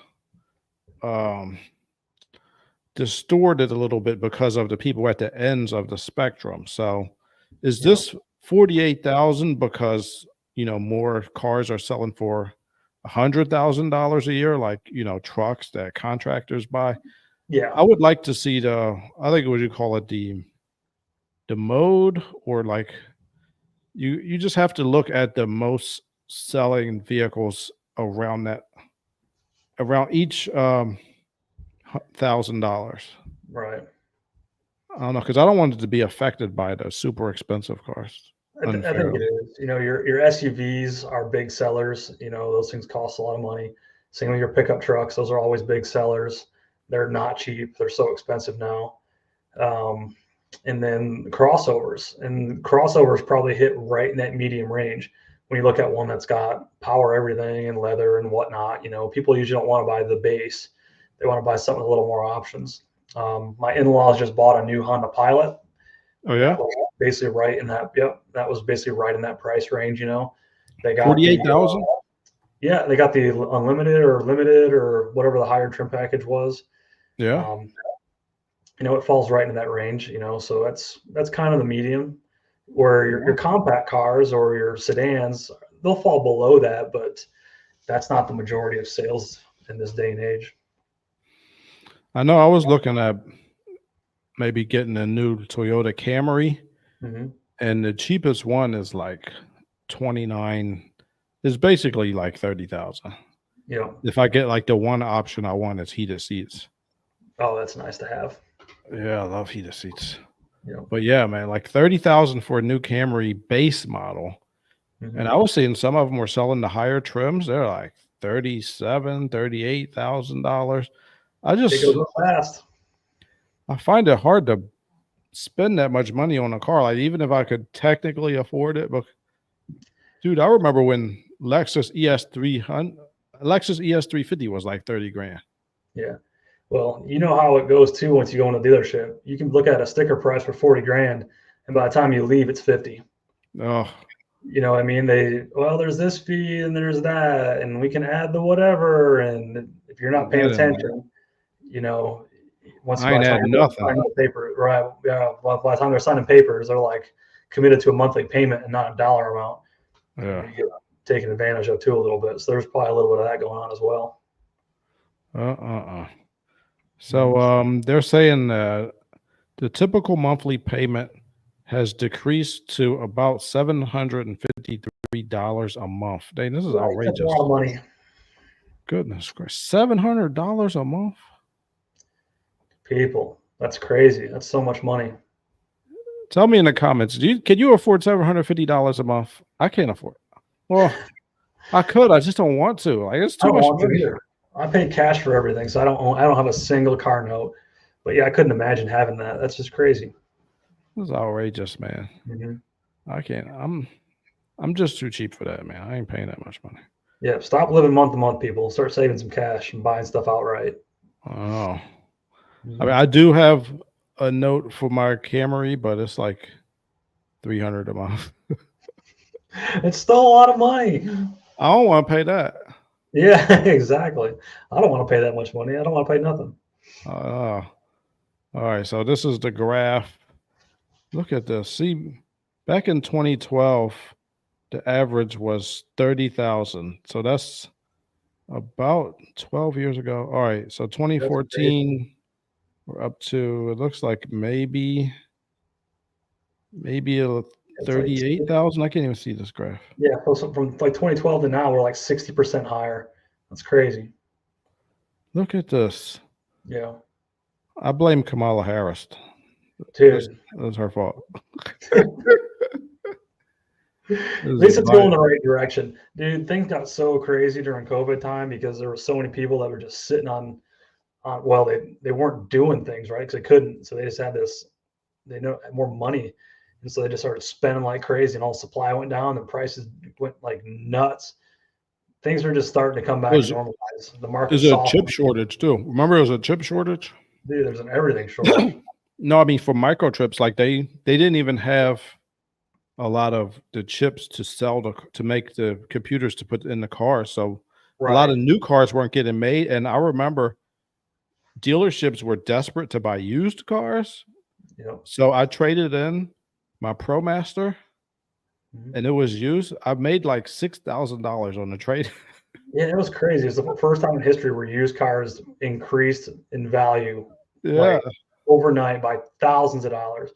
distorted a little bit because of the people at the ends of the spectrum. So is this 48,000 because more cars are selling for $100,000 a year, like trucks that contractors buy? Yeah, I would like to see I think what you call it, the mode, or like you just have to look at the most selling vehicles around each $1,000. Right. I don't know, because I don't want it to be affected by the super expensive cars. I think it is. Your SUVs are big sellers. Those things cost a lot of money. Same with your pickup trucks. Those are always big sellers. They're not cheap. They're so expensive now. And then crossovers. And crossovers probably hit right in that medium range. When you look at one that's got power everything and leather and whatnot, people usually don't want to buy the base. They want to buy something with a little more options. My in-laws just bought a new Honda Pilot. Oh, yeah? basically right in that. Yep, that was basically right in that price range. They got the 48,000. yeah, they got the unlimited or limited or whatever the higher trim package was. Yeah. Um, it falls right in that range. So that's kind of the medium, where your compact cars or your sedans, they'll fall below that, but that's not the majority of sales in this day and age. I know I was looking at maybe getting a new Toyota Camry, Mm-hmm. and the cheapest one is like 29. It's basically like 30,000. Yeah. If I get like the one option I want is heated seats. Oh, that's nice to have. Yeah, I love heated seats. Yeah. But yeah, man, like 30,000 for a new Camry base model. Mm-hmm. And I was seeing some of them were selling the higher trims. They're like $38,000. It goes up fast. I find it hard to spend that much money on a car. Like, even if I could technically afford it, but dude, I remember when Lexus ES350 was like 30 grand. Yeah. Well, you know how it goes too. Once you go in a dealership, you can look at a sticker price for 40 grand, and by the time you leave, it's 50. Oh, You know what I mean? There's this fee and there's that, and we can add the whatever. And if you're not paying attention, once I by ain't the time adding they're nothing. signing the paper, right? Yeah. Well, by the time they're signing papers, they're like committed to a monthly payment and not a dollar amount. Yeah. And you get taken advantage of too a little bit. So there's probably a little bit of that going on as well. So they're saying the typical monthly payment has decreased to about $753 a month. Dang, this is outrageous. That's a lot of money. Goodness gracious, $700 a month. People, that's crazy. That's so much money. Tell me in the comments, can you afford $750 a month? I can't afford it. Well, I could. I just don't want to. Like, it's too much money. I pay cash for everything, so I don't have a single car note. But yeah, I couldn't imagine having that. That's just crazy. This is outrageous, man. Mm-hmm. I can't. I'm just too cheap for that, man. I ain't paying that much money. Yeah, stop living month to month, people. Start saving some cash and buying stuff outright. Oh, I mean, I do have a note for my Camry, but it's like $300 a month. It's still a lot of money. I don't want to pay that. Yeah, exactly. I don't want to pay that much money. I don't want to pay nothing. All right, so this is the graph. Look at this. See, back in 2012, the average was 30,000. So that's about 12 years ago. All right, so 2014, we're up to, it looks like maybe 38,000. I can't even see this graph. Yeah, so from like 2012 to now, we're like 60% higher. That's crazy. Look at this. Yeah. I blame Kamala Harris. Dude. That's her fault. At least it's going in the right direction. Dude, things got so crazy during COVID time because there were so many people that were just sitting on well, they weren't doing things, right? Because they couldn't. So they just had more money. And so they just started spending like crazy, and all supply went down, the prices went like nuts. Things are just starting to come back to normalize. The market is a chip shortage too. Remember, it was a chip shortage. Dude, there's an everything shortage. No, I mean for microchips, like they didn't even have a lot of the chips to sell to make the computers to put in the car. So a lot of new cars weren't getting made. And I remember dealerships were desperate to buy used cars. Yep. So I traded in my ProMaster, and it was used. I made like $6,000 on the trade. Yeah, it was crazy. It's the first time in history where used cars increased in value, like overnight by thousands of dollars.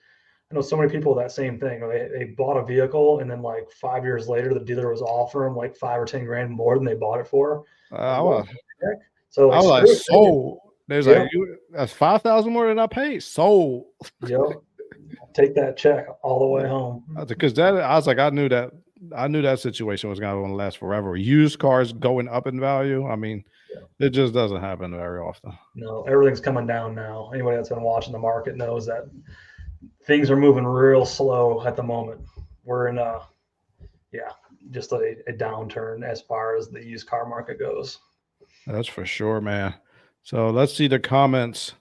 I know so many people that same thing. They bought a vehicle, and then like 5 years later, the dealer was offering like 5 or 10 grand more than they bought it for. So like, I was like, sold. There's like, that's 5,000 more than I paid. Sold. Yep. Take that check all the way home. Because I was like, I knew that situation was going to last forever. Used cars going up in value. I mean, it just doesn't happen very often. No, everything's coming down now. Anybody that's been watching the market knows that things are moving real slow at the moment. We're in just a downturn as far as the used car market goes. That's for sure, man. So let's see the comments.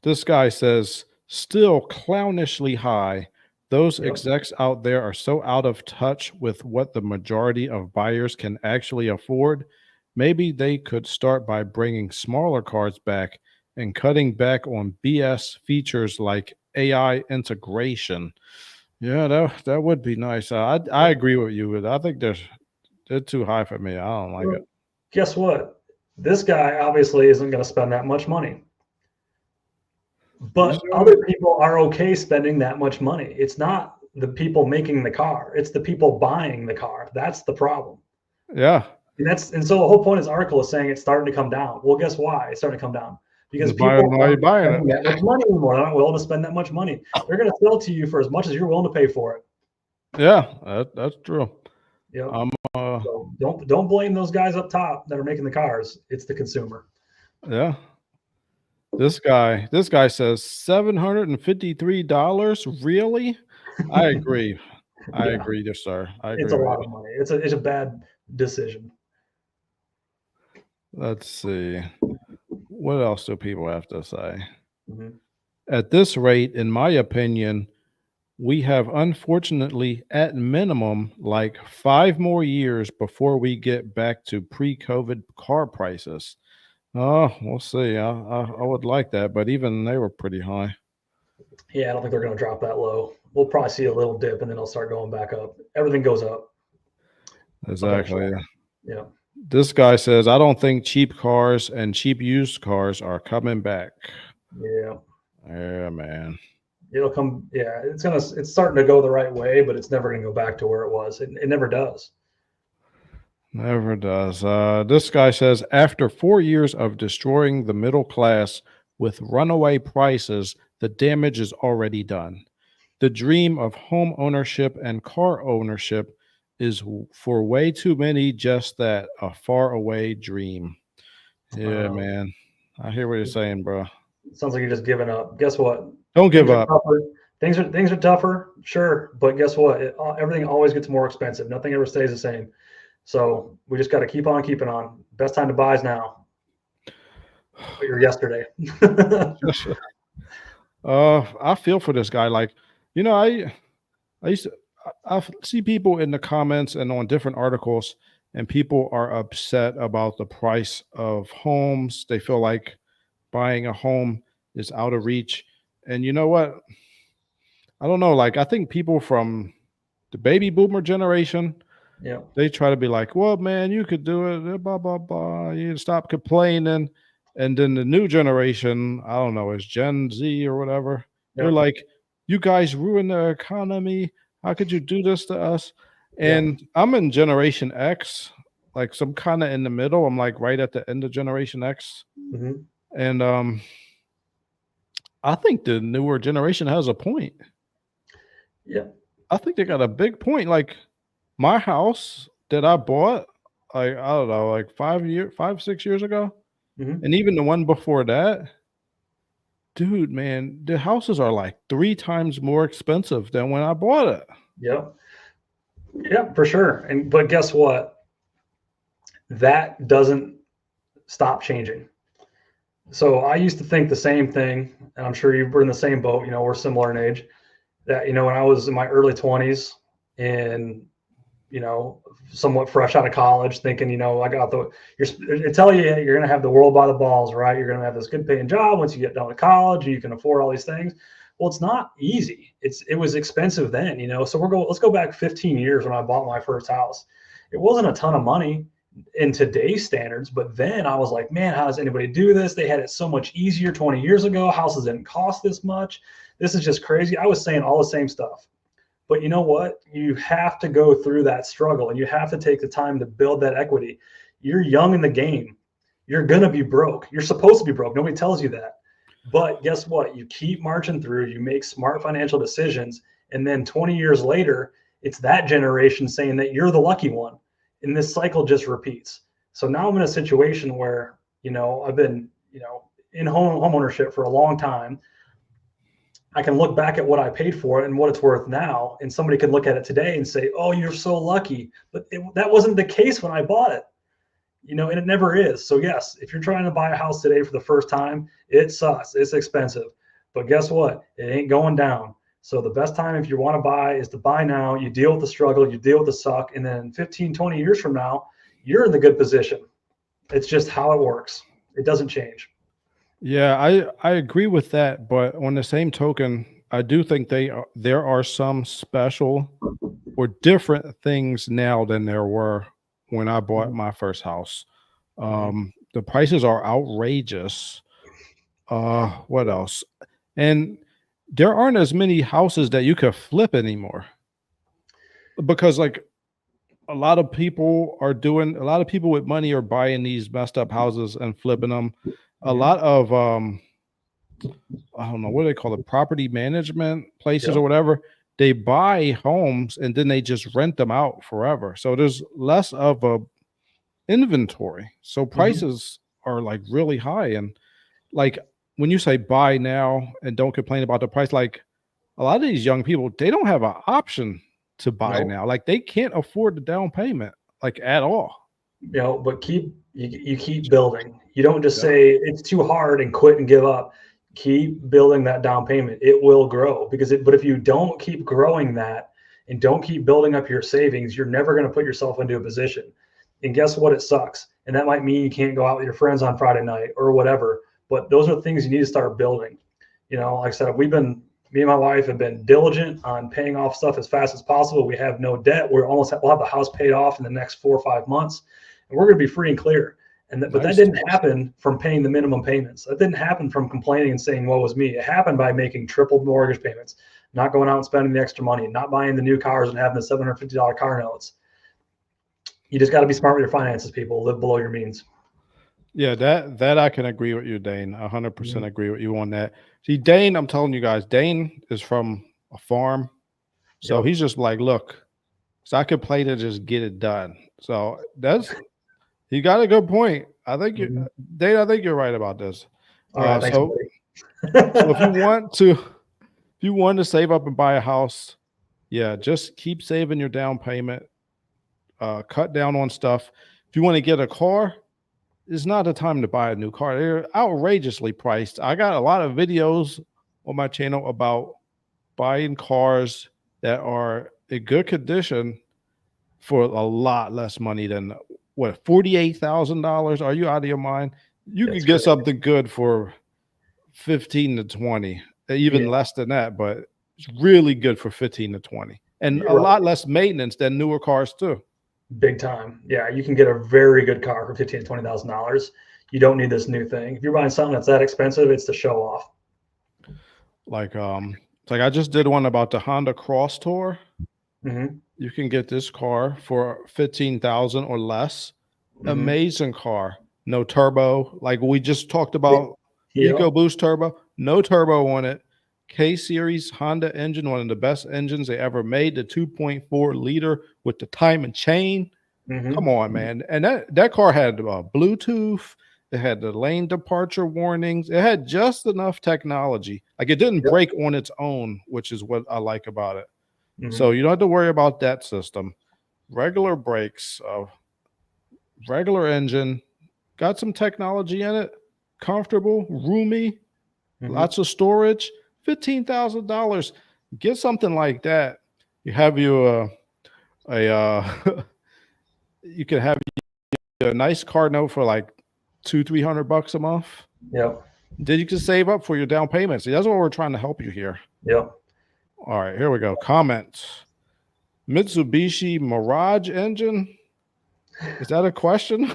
This guy says, still clownishly high. Those Yep. execs out there are so out of touch with what the majority of buyers can actually afford. Maybe they could start by bringing smaller cars back and cutting back on BS features like AI integration. Yeah, that would be nice. I agree with you. I think they're too high for me. I don't like it. Well, guess what? This guy obviously isn't going to spend that much money, You but sure? other people are okay spending that much money. It's not the people making the car, it's the people buying the car. That's the problem. Yeah, And so the whole point of this article is saying it's starting to come down. Well, guess why it's starting to come down? Because the buyers people not aren't buying it. spending that much money anymore. They're not willing to spend that much money. They're going to sell to you for as much as you're willing to pay for it. Yeah, that's true. Yep. Um, uh, So don't blame those guys up top that are making the cars. It's the consumer. yeah. This guy says $753. Really? I agree. I Yeah, agree, yes, sir. I it's agree a with lot you. of money. It's a bad decision. Let's see. What else do people have to say? Mhm. At this rate, in my opinion, we have unfortunately, at minimum, like 5 more years before we get back to pre-COVID car prices. Oh, we'll see. I would like that, but even they were pretty high. Yeah, I don't think they're going to drop that low. We'll probably see a little dip and then it'll start going back up. Everything goes up eventually. Exactly. Yeah. This guy says, I don't think cheap cars and cheap used cars are coming back. Yeah. Yeah, man. It'll come. Yeah. It's starting to go the right way, but it's never going to go back to where it was. It never does. Never does. This guy says, after 4 years of destroying the middle class with runaway prices, the damage is already done. The dream of home ownership and car ownership is for way too many just that, a far away dream. Yeah, Um, man. I hear what you're saying, bro. Sounds like you're just giving up. Guess what? Don't give Things are up. tougher. Things are tougher, sure, but guess what? Everything always gets more expensive. Nothing ever stays the same. So we just got to keep on keeping on. Best time to buy is now, but you're yesterday. I feel for this guy. Like, I used to, I see people in the comments and on different articles, and people are upset about the price of homes. They feel like buying a home is out of reach. And you know what? I don't know. Like, I think people from the baby boomer generation, Yeah, they try to be like, well, man, you could do it, blah, blah, blah. You stop complaining. And then the new generation, I don't know, is Gen Z or whatever. They're yeah, like, you guys ruin the economy. How could you do this to us? yeah. And I'm in Generation X, like some kind of in the middle. I'm like right at the end of Generation X. Hmm. And I think the newer generation has a point. Yeah, I think they got a big point. Like my house that I bought, like I don't know, like 6 years ago, hmm. and even the one before that, dude, man, the houses are like 3 times more expensive than when I bought it. Yeah, yeah, for sure. But guess what? That doesn't stop changing. So I used to think the same thing, and I'm sure you were in the same boat. We're similar in age. That when I was in my early 20s and you know, somewhat fresh out of college, thinking, I got they tell you you're going to have the world by the balls, right? You're going to have this good paying job once you get done with college and you can afford all these things. Well, it's not easy. It was expensive then. So let's go back 15 years when I bought my first house. It wasn't a ton of money in today's standards, but then I was like, man, how does anybody do this? They had it so much easier 20 years ago. Houses didn't cost this much. This is just crazy. I was saying all the same stuff. But you know what? You have to go through that struggle and you have to take the time to build that equity. You're young in the game. You're going to be broke. You're supposed to be broke. Nobody tells you that. But guess what? You keep marching through, you make smart financial decisions. And then 20 years later, it's that generation saying that you're the lucky one. And this cycle just repeats. So now I'm in a situation where, I've been, in home ownership for a long time. I can look back at what I paid for it and what it's worth now, and somebody could look at it today and say, "Oh, you're so lucky," but that wasn't the case when I bought it, and it never is. So yes, if you're trying to buy a house today for the first time, it sucks. It's expensive, but guess what? It ain't going down. So the best time if you want to buy is to buy now. You deal with the struggle, you deal with the suck, and then 15, 20 years from now, you're in the good position. It's just how it works. It doesn't change. Yeah, I agree with that, but on the same token, I do think there are some special or different things now than there were when I bought Mhm. my first house. Mhm. The prices are outrageous. What else? And there aren't as many houses that you could flip anymore because like a lot of people with money are buying these messed up houses and flipping them. A Mhm. lot of I don't know what do they call it, property management places Yep. or whatever. They buy homes and then they just rent them out forever. So there's less of a inventory. So Mhm. prices are like really high. And like when you say buy now and don't complain about the price, like a lot of these young people, they don't have an option to buy No. now. Like they can't afford the down payment like at all. But you keep building. You don't just Yeah. say it's too hard and quit and give up. Keep building that down payment. It will grow but if you don't keep growing that and don't keep building up your savings, you're never going to put yourself into a position. And guess what? It sucks. And that might mean you can't go out with your friends on Friday night or whatever. But those are things you need to start building. Like I said, me and my wife have been diligent on paying off stuff as fast as possible. We have no debt. We'll have the house paid off in the next 4 or 5 months, and we're going to be free and clear. But that Nice. didn't happen from paying the minimum payments. That didn't happen from complaining and saying, "Woe is me." It happened by making triple mortgage payments, not going out and spending the extra money, not buying the new cars and having the $750 car notes. You just got to be smart with your finances, people. Live below your means. Yeah, that I can agree with you, Dane. 100% Mhm. agree with you on that. See, Dane, I'm telling you guys, Dane is from a farm. So Yep. he's just like, look, so I could play to just get it done. So that's he got a good point. I think you, Mhm. Dane. I think you're right about this. All right. Thanks, So buddy. if you want to save up and buy a house, yeah, just keep saving your down payment. Cut down on stuff. If you want to get a car, it's not the time to buy a new car. They're outrageously priced. I got a lot of videos on my channel about buying cars that are in good condition for a lot less money than what, $48,000. Are you out of your mind? You It's could get crazy. something good for 15 to 20, Yeah, even less than that, but it's really good for 15 to 20 and you're a right. lot less maintenance than newer cars too. Big time. Yeah, you can get a very good car for $15,000 to $20,000. You don't need this new thing. If you're buying something that's that expensive, it's to show off. Like it's like I just did one about the Honda Cross Tour. Hmm. You can get this car for 15,000 or less. Hmm. Amazing car. No turbo. Like we just talked about Yep. EcoBoost turbo. No turbo on it. K series Honda engine, one of the best engines they ever made. The 2.4 liter with the time and chain. Come Hmm. on, man. And that car had Bluetooth. It had the lane departure warnings. It had just enough technology. Like it didn't Yep. break on its own, which is what I like about it. So Hmm. you don't have to worry about that system. Regular brakes, regular engine, got some technology in it, comfortable, roomy, Hmm. lots of storage. $15,000. Get something like that. You have you a you can have a nice car note for like 200-300 bucks a month. Yep. Then you can save up for your down payment. See, that's what we're trying to help you here. Yep. All right, here we go. Comments. Mitsubishi Mirage engine. Is that a question?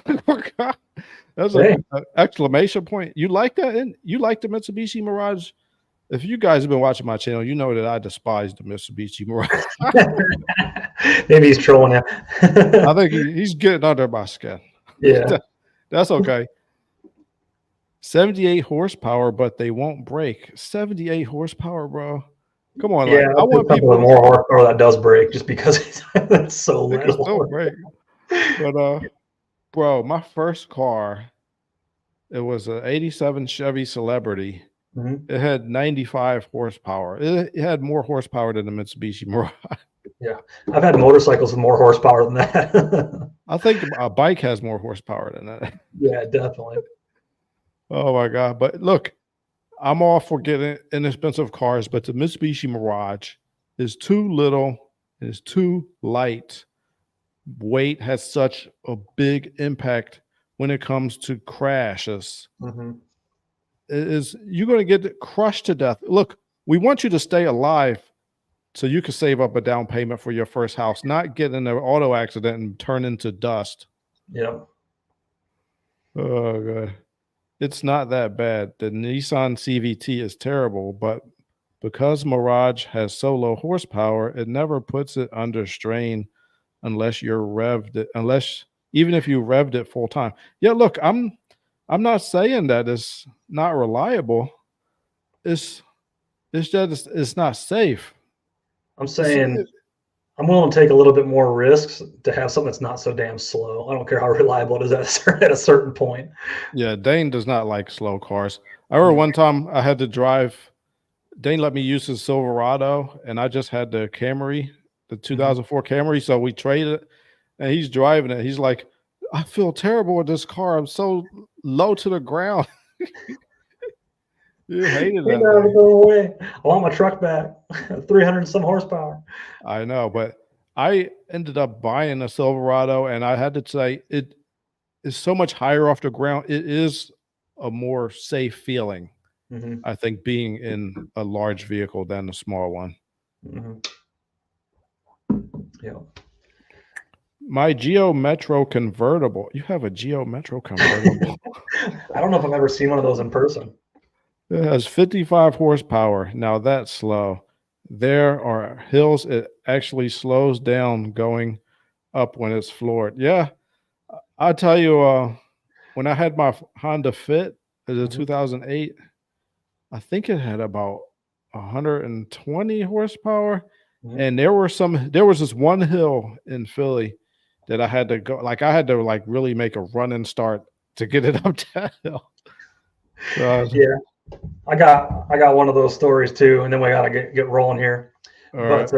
That's Hey, a exclamation point. You like that? You like the Mitsubishi Mirage? If you guys have been watching my channel, you know that I despise the Mitsubishi Mirage. maybe he's trolling you. I think he's getting under my skin. Yeah. That's okay. 78 horsepower, but they won't break. 78 horsepower, bro. Come on, Yeah. like I It's want something with people more horsepower that does break just because it's so they can still little. break. But bro, my first car, it was an 87 Chevy Celebrity. Hmm. It had 95 horsepower. It had more horsepower than the Mitsubishi Mirage. Yeah. I've had motorcycles with more horsepower than that. I think a bike has more horsepower than that. Yeah, definitely. Oh my god! But look, I'm all for getting inexpensive cars, but the Mitsubishi Mirage is too little, is too light. Weight has such a big impact when it comes to crashes. Mm-hmm. You're going to get crushed to death. Look, we want you to stay alive so you can save up a down payment for your first house, not get in an auto accident and turn into dust. Yep. Oh, God. It's not that bad. The Nissan CVT is terrible, but because Mirage has so low horsepower, it never puts it under strain unless you're revved it, unless even if you revved it full time. Yeah, look, I'm not saying that it's not reliable. It's just it's not safe. I'm saying I'm willing to take a little bit more risks to have something that's not so damn slow. I don't care how reliable it is at a certain point. Yeah, Dane does not like slow cars. I remember one time I had to drive. Dane let me use his Silverado, and I just had the Camry, the 2004 Camry. So we traded, and he's driving it. He's like, "I feel terrible with this car. I'm so low to the ground." You hated that thing. Go away. I want my truck back. 300 some horsepower. I know, but I ended up buying a Silverado, and I had to say it is so much higher off the ground. It is a more safe feeling, I think, being in a large vehicle than a small one. Yeah. My Geo Metro convertible. You have a Geo Metro convertible? I don't know if I've ever seen one of those in person. It has 55 horsepower. Now that's slow. There are hills. It actually slows down going up when it's floored. Yeah, I'll tell you, when I had my Honda Fit as a 2008, I think it had about 120 horsepower. And there was this one hill in Philly that I had to go, like I had to like really make a run and start to get it up that hill. So yeah, I got one of those stories too, and then we gotta get rolling here. But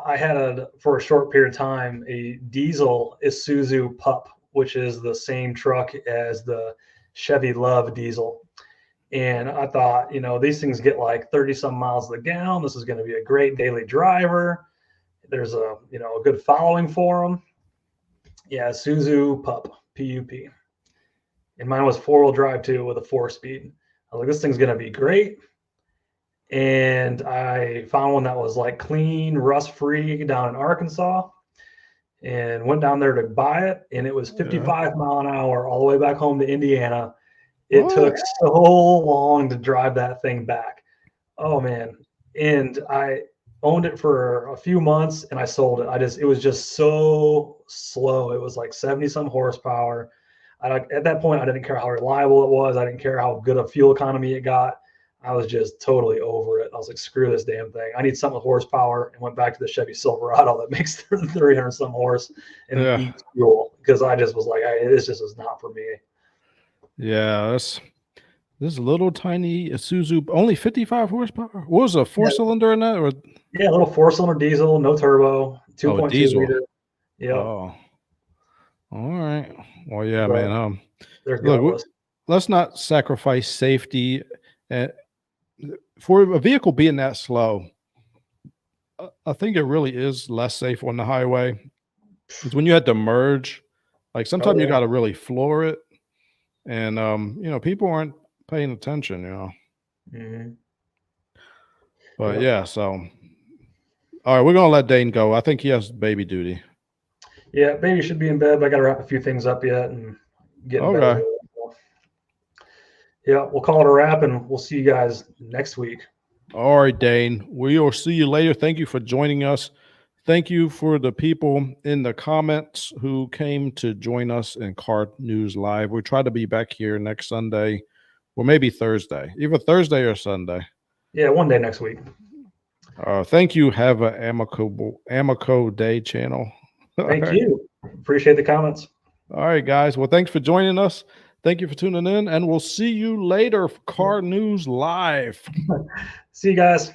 I had for a short period of time a diesel Isuzu Pup, which is the same truck as the Chevy Love diesel. And I thought, these things get like 30 some miles to the gallon. This is going to be a great daily driver. There's a good following for them. Yeah, Isuzu Pup, P-U-P. And mine was 4-wheel drive too with a 4-speed. I was like, this thing's going to be great. And I found one that was like clean, rust-free down in Arkansas, and went down there to buy it. And it was 55 mile an hour all the way back home to Indiana. It took so long to drive that thing back. Oh man. And I owned it for a few months and I sold it. It was just so slow. It was like 70 some horsepower. At that point, I didn't care how reliable it was. I didn't care how good a fuel economy it got. I was just totally over it. I was like, screw this damn thing. I need something with horsepower, and went back to the Chevy Silverado that makes 300 some horse and eats fuel, because I just was like, this just is not for me. Yeah, this little tiny Isuzu, only 55 horsepower. What was a 4-cylinder in that? Or yeah, a little 4-cylinder diesel, no turbo, 2.2 liter. Yeah. Oh, all right. Well, yeah, man. Look, let's not sacrifice safety for a vehicle being that slow. I think it really is less safe on the highway, because when you had to merge, like sometimes you got to really floor it. And, people aren't paying attention, But yeah, so, all right, we're going to let Dane go. I think he has baby duty. Yeah, baby should be in bed, but I got to wrap a few things up yet and get in bed. Yeah, we'll call it a wrap, and we'll see you guys next week. All right, Dane. We will see you later. Thank you for joining us. Thank you for the people in the comments who came to join us in Car News Live. We try to be back here next Sunday, or maybe Thursday, either Thursday or Sunday. Yeah, one day next week. Thank you. Have an Amico Day channel. Thank you. Appreciate the comments. All right, guys. Well, thanks for joining us. Thank you for tuning in, and we'll see you later for Car News Live. See you guys.